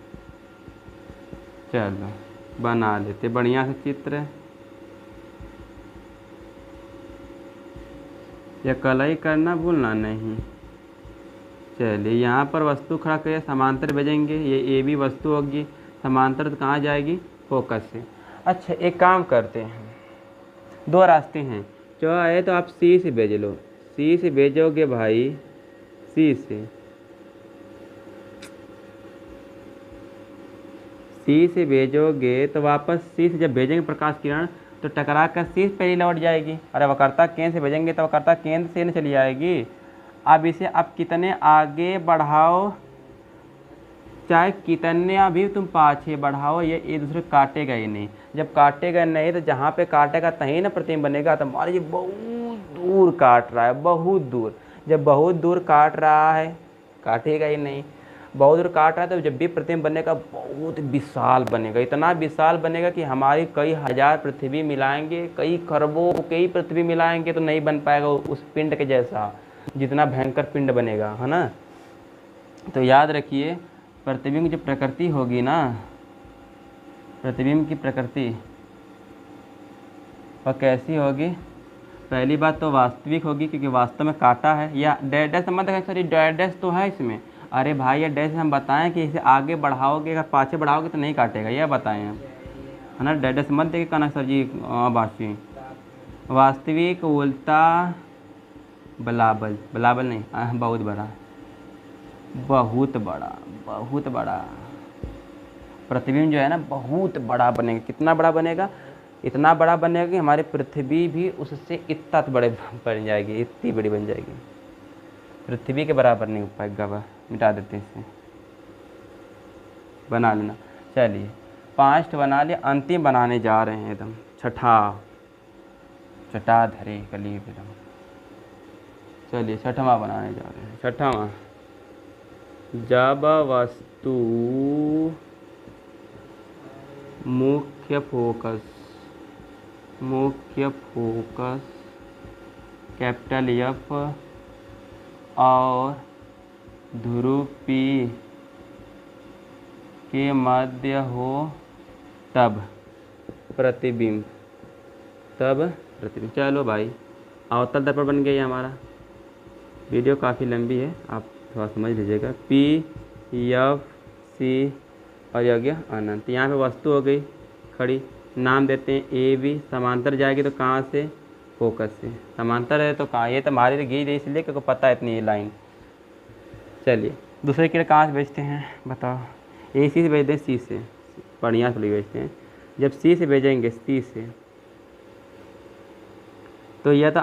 चलो बना लेते बढ़िया से चित्र, या कलई करना भूलना नहीं। चलिए यहाँ पर वस्तु खड़ा करिए, समांतर भेजेंगे, ये ए बी वस्तु होगी, समांतर तो कहाँ जाएगी, फोकस से। अच्छा एक काम करते हैं, दो रास्ते हैं, चाहे तो आप सी से भेज लो, सी से भेजोगे भाई, सी से भेजोगे तो वापस सी से जब भेजेंगे प्रकाश किरण तो टकरा कर सी पे ही लौट जाएगी। अरे वक्रता केंद्र से भेजेंगे तो वक्रता केंद्र से न चली जाएगी। अब इसे आप कितने आगे बढ़ाओ, चाहे कितने अभी तुम पाछे बढ़ाओ, ये एक दूसरे काटेगा ही नहीं। जब काटेगा नहीं तो जहाँ पे काटेगा तहीं ना प्रतिबिंब बनेगा। तो मान लीजिए बहुत दूर काट रहा है, बहुत दूर, जब बहुत दूर काट रहा है काटेगा ही नहीं, बहुत दूर काट रहा है तो जब भी प्रतिबिंब बनेगा बहुत विशाल बनेगा, इतना विशाल बनेगा कि हमारी कई हजार पृथ्वी मिलाएंगे, कई खरबों कई पृथ्वी मिलाएंगे तो नहीं बन पाएगा उस पिंड के जैसा, जितना भयंकर पिंड बनेगा, है ना। तो याद रखिए प्रतिबिंब की जो प्रकृति होगी ना, प्रतिबिंब की प्रकृति वह कैसी होगी, पहली बात तो वास्तविक होगी क्योंकि वास्तव में काटा है। या डैश मत देखा, सॉरी डैश तो है इसमें, अरे भाई ये डैश हम बताएं कि इसे आगे बढ़ाओगे अगर पाछे बढ़ाओगे तो नहीं काटेगा, यह बताएं हम, है ना। डैश मत देखे कहना सर जी बाशी, वास्तविक, उल्टा, बलाबल, बलाबल नहीं, बहुत बड़ा, बहुत बड़ा, बहुत बड़ा प्रतिबिंब जो है ना बहुत बड़ा बनेगा। कितना बड़ा बनेगा, इतना बड़ा बनेगा कि हमारी पृथ्वी भी उससे इतना बड़े बन जाएगी, इतनी बड़ी बन जाएगी, पृथ्वी के बराबर नहीं हो पाएगा। वह मिटा देते हैं इसे, बना लेना। चलिए 5 बना लिया, अंतिम बनाने जा रहे हैं एकदम छठा धरे कली एकदम। चलिए 6वां बनाने जा रहे हैं। 6वां, जब वस्तु मुख्य फोकस कैपिटल एफ और ध्रुव पी के मध्य हो तब प्रतिबिंब, चलो भाई अवतल दर्पण बन गया हमारा। वीडियो काफ़ी लंबी है, आप थोड़ा समझ लीजिएगा। पी एफ सी और यह गया अनंत। यहाँ पे वस्तु हो गई खड़ी, नाम देते हैं ए बी। समांतर जाएगी तो कहाँ से, फोकस से। समांतर है तो कहाँ, ये तो हमारे गई रही इसलिए क्योंकि पता है इतनी ये लाइन। चलिए दूसरे किरण कहाँ से भेजते हैं बताओ, ए सी से भेजते हैं, सी से, बढ़िया से भेजते हैं। जब सी से भेजेंगे, सी से तो यह तो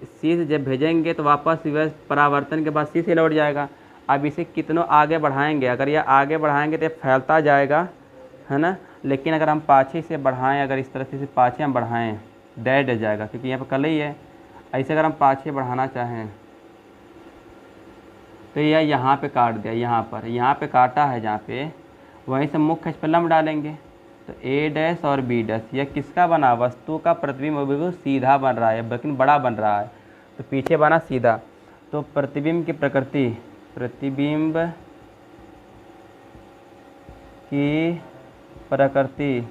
सी से जब भेजेंगे तो वापस वह परावर्तन के बाद सी से लौट जाएगा। अब इसे कितनों आगे बढ़ाएंगे, अगर यह आगे बढ़ाएंगे तो फैलता जाएगा, है ना। लेकिन अगर हम पाछे से बढ़ाएं, अगर इस तरह से पाछे हम बढ़ाएं, डैड जाएगा क्योंकि यहाँ पर कलई है। ऐसे अगर हम पाछे बढ़ाना चाहें तो यह यहाँ पे काट दिया, यहाँ पे काटा है जहाँ पे, वहीं से मुख्य पर लंब डालेंगे तो ए डैश और बी डैश। यह किसका बना, वस्तु का प्रतिबिंब बिल्कुल सीधा बन रहा है लेकिन बड़ा बन रहा है, तो पीछे बना सीधा। तो प्रतिबिंब की प्रकृति, प्रतिबिंब की प्रकृति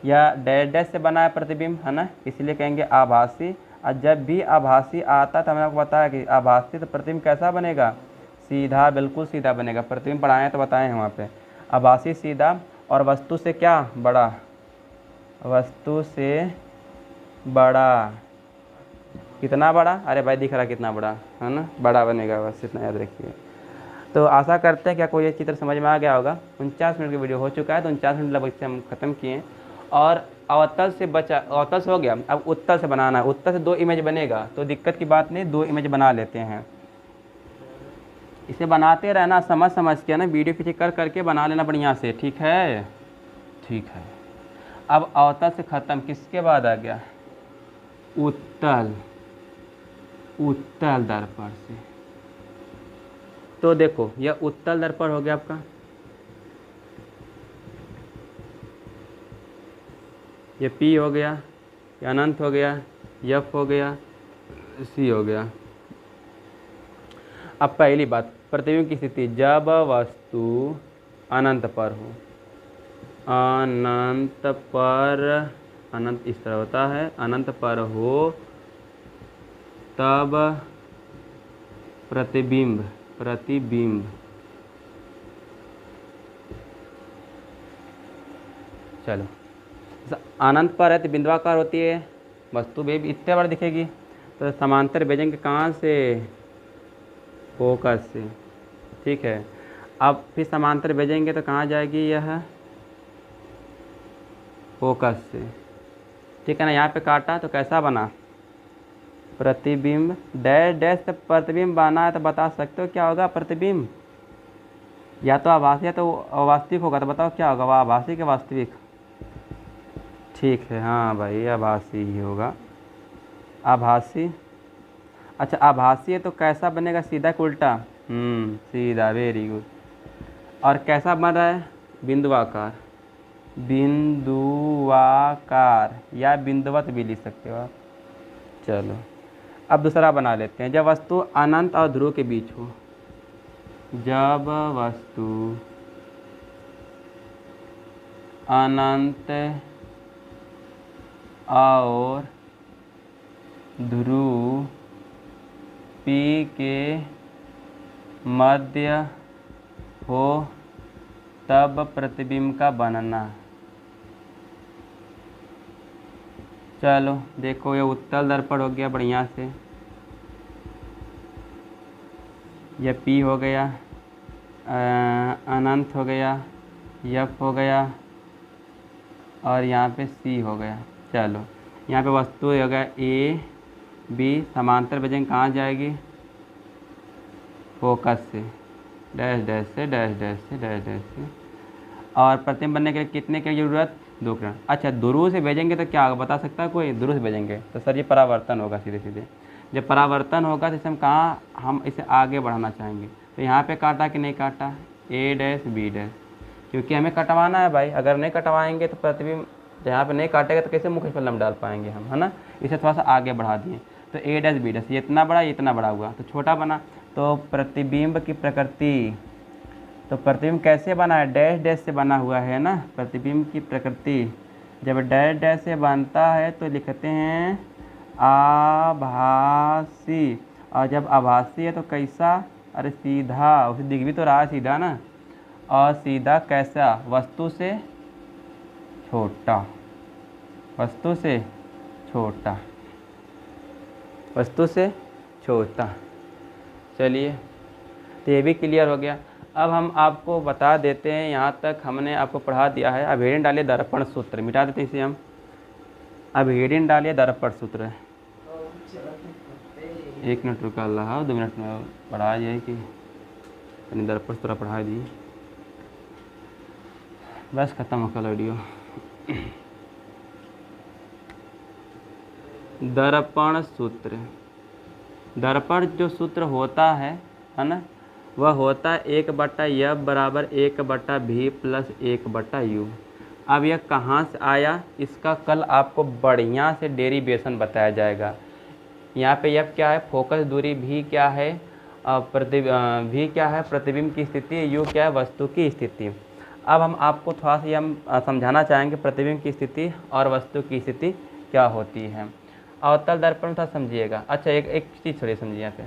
या डैश डैश से बना है प्रतिबिंब, है ना, इसलिए कहेंगे आभासी। और जब भी आभासी आता तो हमने आपको बताया कि आभासी तो प्रतिबिंब कैसा बनेगा, सीधा, बिल्कुल सीधा बनेगा। प्रतिबिंब पढ़ाएं तो बताएं हैं वहाँ पे, आभासी सीधा और वस्तु से क्या बड़ा, वस्तु से बड़ा। कितना बड़ा, अरे भाई दिख रहा कितना बड़ा, है ना, बड़ा बनेगा, बस इतना याद रखिए। तो आशा करते हैं क्या कोई ये चित्र समझ में आ गया होगा। 49 मिनट की वीडियो हो चुका है, तो 49 मिनट लगभग से हम खत्म किए। और अवतल से बचा, अवतल से हो गया, अब उत्तल से बनाना है। उत्तल से 2 इमेज बनेगा तो दिक्कत की बात नहीं, 2 इमेज बना लेते हैं। इसे बनाते रहना समझ समझ के ना, वीडियो पीछे कर करके बना लेना बढ़िया से, ठीक है, ठीक है। अब अवतल से ख़त्म, किसके बाद आ गया, उत्तल, उत्तल दर्पण से। तो देखो यह उत्तल दर्पण हो गया आपका, ये P हो गया, ये अनंत हो गया, F हो गया, C हो गया। अब पहली बात, प्रतिबिंब की स्थिति जब वस्तु अनंत पर हो, अनंत पर, अनंत इस तरह होता है, अनंत पर हो तब प्रतिबिंब, प्रतिबिंब चलो अनंत पर है तो बिंदुआकार होती है वस्तु भी इतने बार दिखेगी। तो समांतर भेजेंगे कहाँ से, फोकस से, ठीक है। अब फिर समांतर भेजेंगे तो कहाँ जाएगी, यह फोकस से, ठीक है ना। यहाँ पे काटा तो कैसा बना, प्रतिबिंब, डैश डैश से प्रतिबिंब बना है तो बता सकते हो क्या होगा प्रतिबिंब, या तो आभासी या तो वास्तविक होगा। तो बताओ क्या होगा, वह आभासी के वास्तविक, ठीक है, हाँ भाई आभासी ही होगा, आभासी। अच्छा आभासी है तो कैसा बनेगा, सीधा कि उल्टा, सीधा, वेरी गुड। और कैसा बन रहा है, बिंदुआकार, बिंदुआकार या बिंदुवत भी लिख सकते हो आप। चलो अब दूसरा बना लेते हैं, जब वस्तु अनंत और ध्रुव के बीच हो, जब वस्तु अनंत और ध्रुव P के मध्य हो तब प्रतिबिंब का बनना। चलो देखो ये उत्तल दर्पण हो गया बढ़िया से, यह P हो गया, अनंत हो गया, F हो गया और यहाँ पे C हो गया। चलो यहाँ पे वस्तु हो गया A B, समांतर भेजेंगे कहाँ जाएगी, फोकस से, डैश डैश से, डैश डैश से, डैश डैश से। और प्रतिबिंब बनने के लिए कितने की ज़रूरत, 2 किरण। अच्छा ध्रुव से भेजेंगे तो क्या होगा, बता सकता है कोई, ध्रुव से भेजेंगे तो सर ये परावर्तन होगा सीधे सीधे। जब परावर्तन होगा तो इसे हम कहाँ, हम इसे आगे बढ़ाना चाहेंगे। तो यहाँ पे काटा कि नहीं काटा, A डैश B डैश, क्योंकि हमें कटवाना है भाई। अगर नहीं कटवाएंगे तो प्रतिबिंब यहाँ पे नहीं काटेगा तो कैसे मुख्य फल हम डाल पाएंगे हम, है ना। इसे थोड़ा सा आगे बढ़ा दिए तो A डैश B डैश, ये इतना बड़ा, ये इतना बड़ा हुआ तो छोटा बना। तो प्रतिबिंब की प्रकृति, तो प्रतिबिंब कैसे बना है, डैश डैश से बना हुआ है ना। प्रतिबिंब की प्रकृति जब डैश डैश से बनता है तो लिखते हैं आभासी। और जब आभासी है तो कैसा, अरे सीधा, उसे दिख भी तो रहा है सीधा ना। और सीधा कैसा, वस्तु से छोटा, वस्तु से छोटा, वस्तु से छोटा। चलिए तो ये भी क्लियर हो गया। अब हम आपको बता देते हैं, यहाँ तक हमने आपको पढ़ा दिया है। अब हेडिंग डालिए दर्पण सूत्र, मिटा देते हैं इसे हम। अब हेडिंग डालिए दर्पण सूत्र। 1 मिनट रुका रहा, 2 मिनट में पढ़ा जाए कि दर्पण सूत्र पढ़ा दी, बस खत्म हो गया वीडियो। दर्पण सूत्र, दर्पण जो सूत्र होता है ना, वह होता है 1/F बराबर 1/V प्लस 1/U। अब यह कहाँ से आया, इसका कल आपको बढ़िया से डेरिवेशन बताया जाएगा। यहाँ पे F क्या है, फोकस दूरी, V क्या है, V क्या है प्रतिबिंब की स्थिति, U क्या है वस्तु की स्थिति। अब हम आपको थोड़ा सा हम समझाना चाहेंगे प्रतिबिंब की स्थिति और वस्तु की स्थिति क्या होती है। अवतल दर्पण था समझिएगा। अच्छा एक चीज़ थोड़ी समझिए यहाँ पे,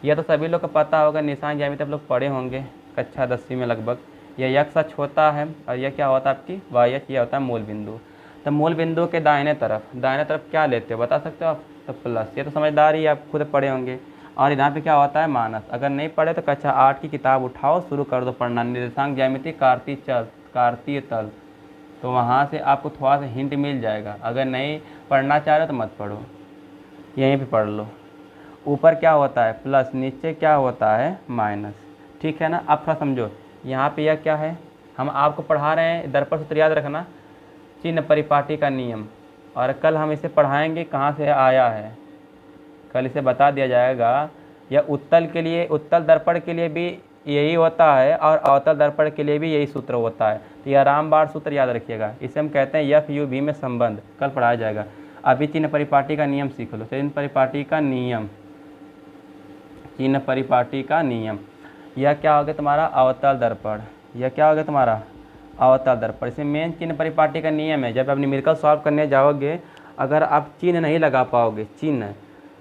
यह तो सभी लोग को पता होगा, निशान ज्यामिति आप लोग पढ़े होंगे कक्षा 10वीं में लगभग। यह x अक्ष होता है और यह क्या होता है आपकी y अक्ष, यह होता है मूल बिंदु। तो मूल बिंदु के दाहिने तरफ क्या लेते हो बता सकते हो आप, तो प्लस, ये तो समझदार ही आप खुद पढ़े होंगे। और यहाँ पे क्या होता है माइनस। अगर नहीं पढ़े तो कक्षा 8 की किताब उठाओ, शुरू कर दो पढ़ना, निर्देशांक ज्यामिति कार्तीय तल, तो वहाँ से आपको थोड़ा सा हिंट मिल जाएगा। अगर नहीं पढ़ना चाह रहे तो मत पढ़ो, यहीं पे पढ़ लो। ऊपर क्या होता है प्लस, नीचे क्या होता है माइनस, ठीक है ना। अब थोड़ा समझो, यहाँ पे यह क्या है, हम आपको पढ़ा रहे हैं दर्पण सूत्र याद रखना, चिन्ह परिपाटी का नियम। और कल हम इसे पढ़ाएंगे कहाँ से आया है, कल इसे बता दिया जाएगा। यह उत्तल के लिए, उत्तल दर्पण के लिए भी यही होता है और अवतल दर्पण के लिए भी यही सूत्र होता है। तो यह रामबाण सूत्र याद रखिएगा, इसे हम कहते हैं FUV में संबंध, कल पढ़ाया जाएगा। अभी चिन्ह परिपाटी का नियम सीख लो, चिन्ह परिपाटी का नियम, चिन्ह परिपाटी का नियम। यह क्या हो गया तुम्हारा अवतल दर्पण, यह क्या हो गया तुम्हारा अवतल दर्पण। इसमें मेन चिन्ह परिपाटी का नियम है। जब आप न्यूमेरिकल सॉल्व करने जाओगे, अगर आप चिन्ह नहीं लगा पाओगे, चिन्ह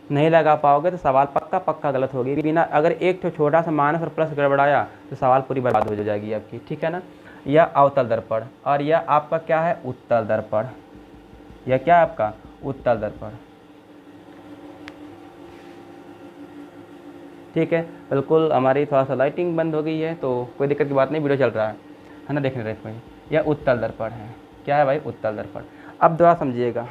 नहीं लगा पाओगे तो सवाल पक्का गलत होगी। बिना अगर एक तो छोटा सा माइनस और प्लस गड़बड़ाया तो सवाल पूरी बर्बाद हो जाएगी आपकी, ठीक है ना। यह अवतल दर्पण और यह आपका क्या है उत्तल दर्पण, यह क्या है आपका उत्तल दर्पण, ठीक है। बिल्कुल हमारी थोड़ा सा लाइटिंग बंद हो गई है तो कोई दिक्कत की बात नहीं, वीडियो चल रहा है ना, देखने रहे कोई। यह उत्तल दर्पण है, क्या है भाई उत्तल दर्पण। अब दोबारा समझिएगा,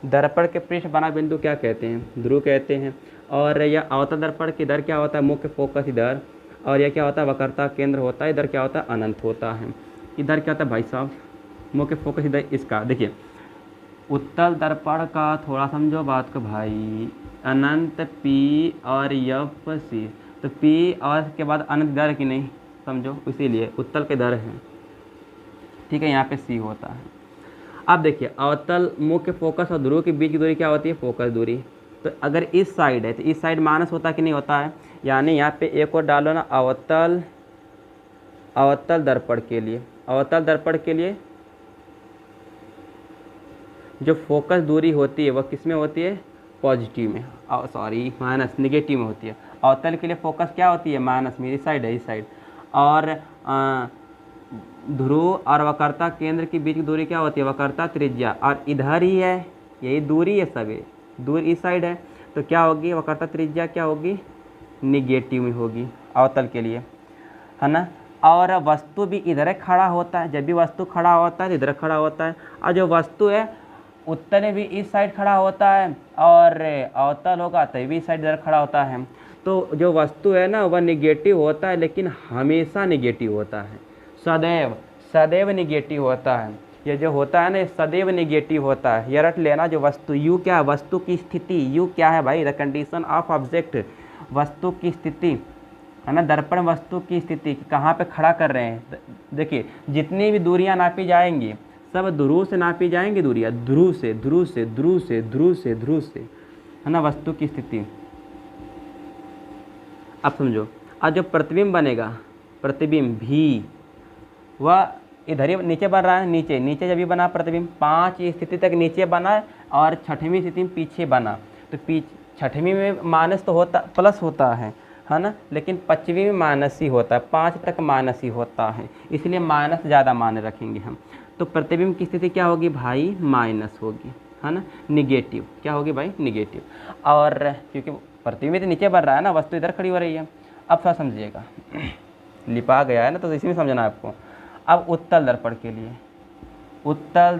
दर्पण के पृष्ठ बना बिंदु क्या कहते हैं, ध्रुव कहते हैं। और यह अवतल दर्पण की इधर क्या होता है मुख्य फोकस इधर, और यह क्या होता है वक्रता केंद्र होता है, इधर क्या होता है अनंत होता है। इधर क्या होता है भाई साहब मुख्य फोकस इधर इसका। देखिए उत्तल दर्पण का थोड़ा समझो बात को भाई, अनंत P और FC, तो P और के बाद अनंत दर की नहीं समझो, इसीलिए उत्तल के दर है, ठीक है। यहाँ पे C होता है। अब देखिए अवतल मुख्य फोकस और ध्रुव के बीच की दूरी क्या होती है फोकस दूरी। तो अगर इस साइड है तो इस साइड माइनस होता कि नहीं होता है, यानी यहाँ पे एक और डालो ना अवतल दर्पण के लिए, अवतल दर्पण के लिए जो फोकस दूरी होती है वह किस में होती है पॉजिटिव में, सॉरी माइनस निगेटिव में होती है। अवतल के लिए फोकस क्या होती है माइनस में, इस साइड है इस साइड। और ध्रुव और वक्रता केंद्र के बीच की दूरी क्या होती है वक्रता त्रिज्या, और इधर ही है यही दूरी है, सभी दूर इस साइड है, तो क्या होगी वक्रता त्रिज्या क्या होगी निगेटिव में होगी अवतल के लिए, है ना। और वस्तु भी इधर खड़ा होता है, जब भी वस्तु खड़ा होता है तो इधर खड़ा होता है, और जो वस्तु है उत्तल में भी इस साइड खड़ा होता है और अवतल होगा तो भी इस साइड इधर खड़ा होता है। तो जो वस्तु है ना वह निगेटिव होता है, लेकिन हमेशा निगेटिव होता है, सदैव निगेटिव होता है। ये जो होता है ना सदैव निगेटिव होता है, ये रट लेना। जो वस्तु U क्या है वस्तु की स्थिति, U क्या है भाई द कंडीशन ऑफ ऑब्जेक्ट, वस्तु की स्थिति है ना। दर्पण वस्तु की स्थिति कहाँ पे खड़ा कर रहे हैं, देखिए जितनी भी दूरियां नापी जाएंगी सब ध्रुव से नापी जाएंगी, दूरियां ध्रुव से ध्रुव से ध्रुव से ध्रुव से ध्रुव से, है ना वस्तु की स्थिति। अब समझो, आज जो प्रतिबिंब बनेगा प्रतिबिंब भी वह इधर ही नीचे बन रहा है, नीचे जब भी बना प्रतिबिंब 5 स्थिति तक नीचे बना है और 6वीं स्थिति में पीछे बना, तो 6वीं में माइनस तो होता प्लस होता है ना, लेकिन 5वीं में माइनस ही होता है, 5 तक माइनस ही होता है, इसलिए माइनस ज़्यादा माने रखेंगे हम। तो प्रतिबिंब की स्थिति क्या होगी भाई माइनस होगी, है ना, निगेटिव क्या होगी भाई निगेटिव। और क्योंकि प्रतिबिंब तो नीचे बन रहा है ना, वस्तु इधर खड़ी हो रही है। अब थोड़ा समझिएगा, लिपा गया है ना तो इसी में समझना है आपको। अब उत्तल दर्पण के लिए, उत्तल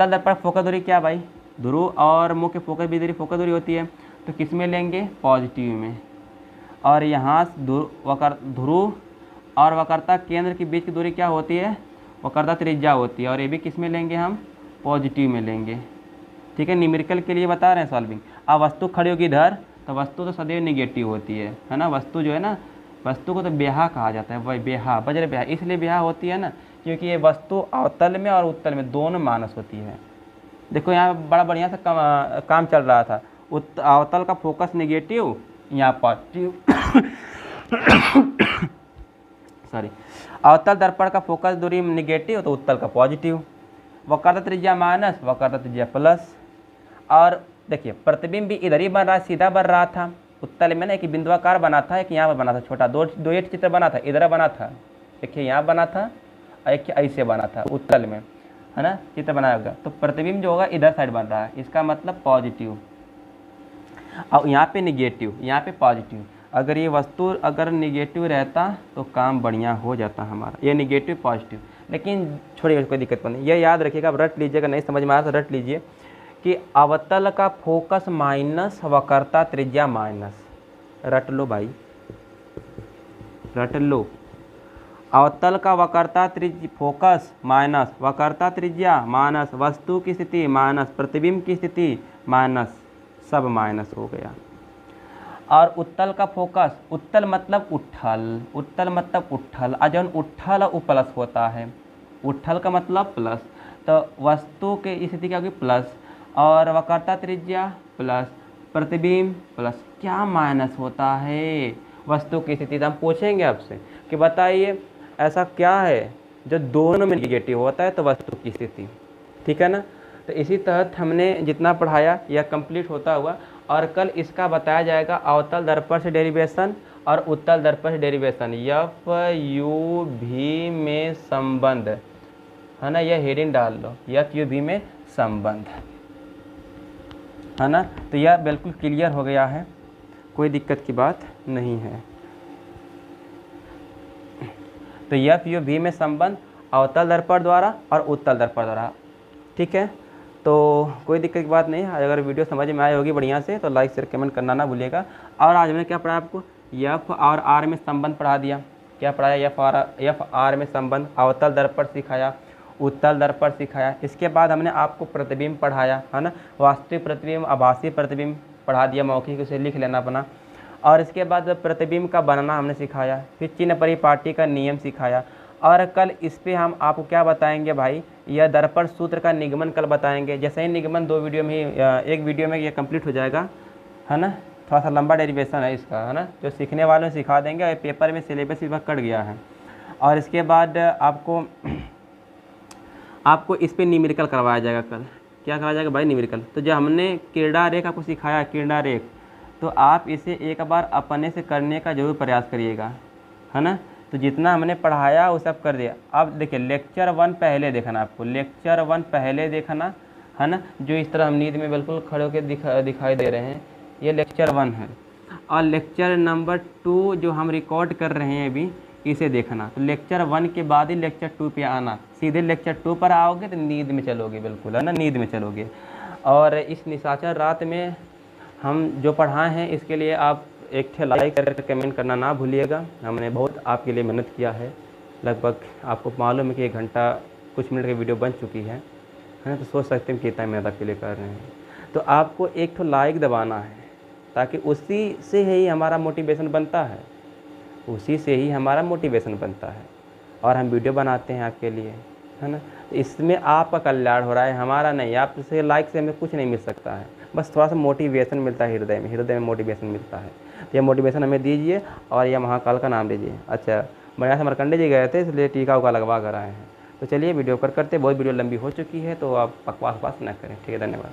दर्पण फोकस दूरी क्या भाई ध्रुव और मुख्य फोकस भी दूरी फोकस दूरी होती है, तो किस में लेंगे पॉजिटिव में। और यहाँ ध्रुव और वक्रता केंद्र के बीच की दूरी क्या होती है वक्रता त्रिज्या होती है, और ये भी किस में लेंगे हम पॉजिटिव में लेंगे, ठीक है। न्यूमेरिकल के लिए बता रहे हैं सॉल्विंग। अब वस्तु खड़ी होगी इधर, तो वस्तु तो सदैव निगेटिव होती है ना। वस्तु जो है ना, वस्तु को तो बेहा कहा जाता है, वही बेहा वज्र बेहा इसलिए बेहा होती है ना क्योंकि ये वस्तु अवतल में और उत्तल में दोनों मानस होती है। देखो यहाँ बड़ा बढ़िया सा काम चल रहा था, अवतल का फोकस निगेटिव, यहाँ पॉजिटिव सॉरी, अवतल दर्पण का फोकस दूरी निगेटिव तो उत्तल का पॉजिटिव, वक्रता त्रिज्या माइनस, वक्रता त्रिज्या प्लस। और देखिए प्रतिबिंब भी इधर ही बन रहा है, सीधा बन रहा था उत्तल में ना, एक बिंदुआकार बना था, एक यहाँ पर बना था छोटा, दो एक चित्र बना था, इधर बना था, देखिए यहाँ बना था और एक ऐसे बना था उत्तल में, है ना, चित्र बनाया होगा। तो प्रतिबिंब जो होगा इधर साइड बन रहा है, इसका मतलब पॉजिटिव, और यहाँ पे निगेटिव, यहाँ पे पॉजिटिव। अगर ये वस्तु अगर निगेटिव रहता तो काम बढ़िया हो जाता हमारा, ये निगेटिव पॉजिटिव। लेकिन छोड़िए, कोई दिक्कत नहीं, ये याद रखिएगा, आप रट लीजिएगा, नहीं समझ में आया तो रट लीजिए कि अवतल का फोकस माइनस वक्रता त्रिज्या माइनस, रट लो भाई, रट लो। अवतल का वक्रता त्रिज्या फोकस माइनस वक्रता त्रिज्या माइनस वस्तु की स्थिति माइनस प्रतिबिंब की स्थिति माइनस, सब माइनस हो गया। और उत्तल का फोकस, उत्तल मतलब उठल, उत्तल मतलब उठल, और जब उठल वो प्लस होता है, उठल का मतलब प्लस, तो वस्तु की स्थिति क्या होगी प्लस, और वक्रता त्रिज्या प्लस, प्रतिबिंब प्लस, क्या माइनस होता है वस्तु की स्थिति। तो हम पूछेंगे आपसे कि बताइए ऐसा क्या है जो दोनों में निगेटिव होता है, तो वस्तु की स्थिति, ठीक है ना। तो इसी तहत हमने जितना पढ़ाया यह कंप्लीट होता हुआ, और कल इसका बताया जाएगा अवतल दर्पण से डेरिवेशन और उत्तल दर्पण से डेरिवेशन, एफ यू भी में संबंध, है ना, यह हेडिंग डाल लो, एफ यू भी में संबंध, है ना। तो यह बिल्कुल क्लियर हो गया है, कोई दिक्कत की बात नहीं है। तो एफ यू भी में संबंध अवतल दर्पण द्वारा और उत्तल दर्पण द्वारा, ठीक है। तो कोई दिक्कत की बात नहीं है। अगर वीडियो समझ में आई होगी बढ़िया से तो लाइक शेयर कमेंट करना ना भूलिएगा। और आज मैंने क्या पढ़ाया आपको, एफ और आर में संबंध पढ़ा दिया। क्या पढ़ाया, एफ आर में संबंध, अवतल दर्पण सिखाया, उत्तल दर्पण सिखाया। इसके बाद हमने आपको प्रतिबिंब पढ़ाया, है ना, वास्तविक प्रतिबिंब, आभासी प्रतिबिंब पढ़ा दिया, मौखिक उसे लिख लेना अपना। और इसके बाद प्रतिबिंब का बनना हमने सिखाया, फिर चिन्ह परिपाटी का नियम सिखाया। और कल इस पे हम आपको क्या बताएंगे भाई, यह दर्पण सूत्र का निगमन कल बताएंगे। जैसे ही निगमन दो वीडियो में ही, एक वीडियो में ये कंप्लीट हो जाएगा, है ना। थोड़ा सा लंबा डेरिवेशन है इसका, है ना, जो सीखने वालों सिखा देंगे, और पेपर में सिलेबस इस वक्त कट गया है। और इसके बाद आपको इस पर न्यूमेरिकल करवाया जाएगा कल। क्या करवाया जाएगा भाई, न्यूमेरिकल। तो जो हमने किरडा रेख आपको सिखाया, किरडा रेख, तो आप इसे एक बार अपने से करने का जरूर प्रयास करिएगा, है ना। तो जितना हमने पढ़ाया वो सब कर दिया। अब देखिए लेक्चर 1 पहले देखना, आपको लेक्चर 1 पहले देखना, है ना, जो इस तरह हम नींद में बिल्कुल खड़े होकर दिखाई दे रहे हैं, ये लेक्चर 1 है। और लेक्चर नंबर 2 जो हम रिकॉर्ड कर रहे हैं अभी, इसे देखना। तो लेक्चर 1 के बाद ही लेक्चर 2 पे आना, सीधे लेक्चर 2 पर आओगे तो नींद में चलोगे, बिल्कुल, है ना, नींद में चलोगे। और इस निशाचर रात में हम जो पढ़ाए हैं इसके लिए आप एक ठे लाइक करके कमेंट करना ना भूलिएगा। हमने बहुत आपके लिए मेहनत किया है, लगभग आपको मालूम है कि 1 घंटा कुछ मिनट की वीडियो बन चुकी है ना। तो सोच सकते हैं कितना मेहनत आपके लिए कर रहे हैं। तो आपको एक ठो लाइक दबाना है, ताकि उसी से ही हमारा मोटिवेशन बनता है, उसी से ही हमारा मोटिवेशन बनता है, और हम वीडियो बनाते हैं आपके लिए, है ना। तो इसमें आपका कल्याण हो रहा है, हमारा नहीं। आपसे लाइक से हमें कुछ नहीं मिल सकता है, बस थोड़ा सा मोटिवेशन मिलता है, हृदय में मोटिवेशन मिलता है। तो यह मोटिवेशन हमें दीजिए, और यह महाकाल का नाम लीजिए। अच्छा, बढ़िया से मरकंडे जी गए थे, इसलिए टीका उका लगवा कर आए हैं। तो चलिए वीडियो करते, बहुत वीडियो लंबी हो चुकी है, तो आप बकवास ना करें, ठीक है, धन्यवाद।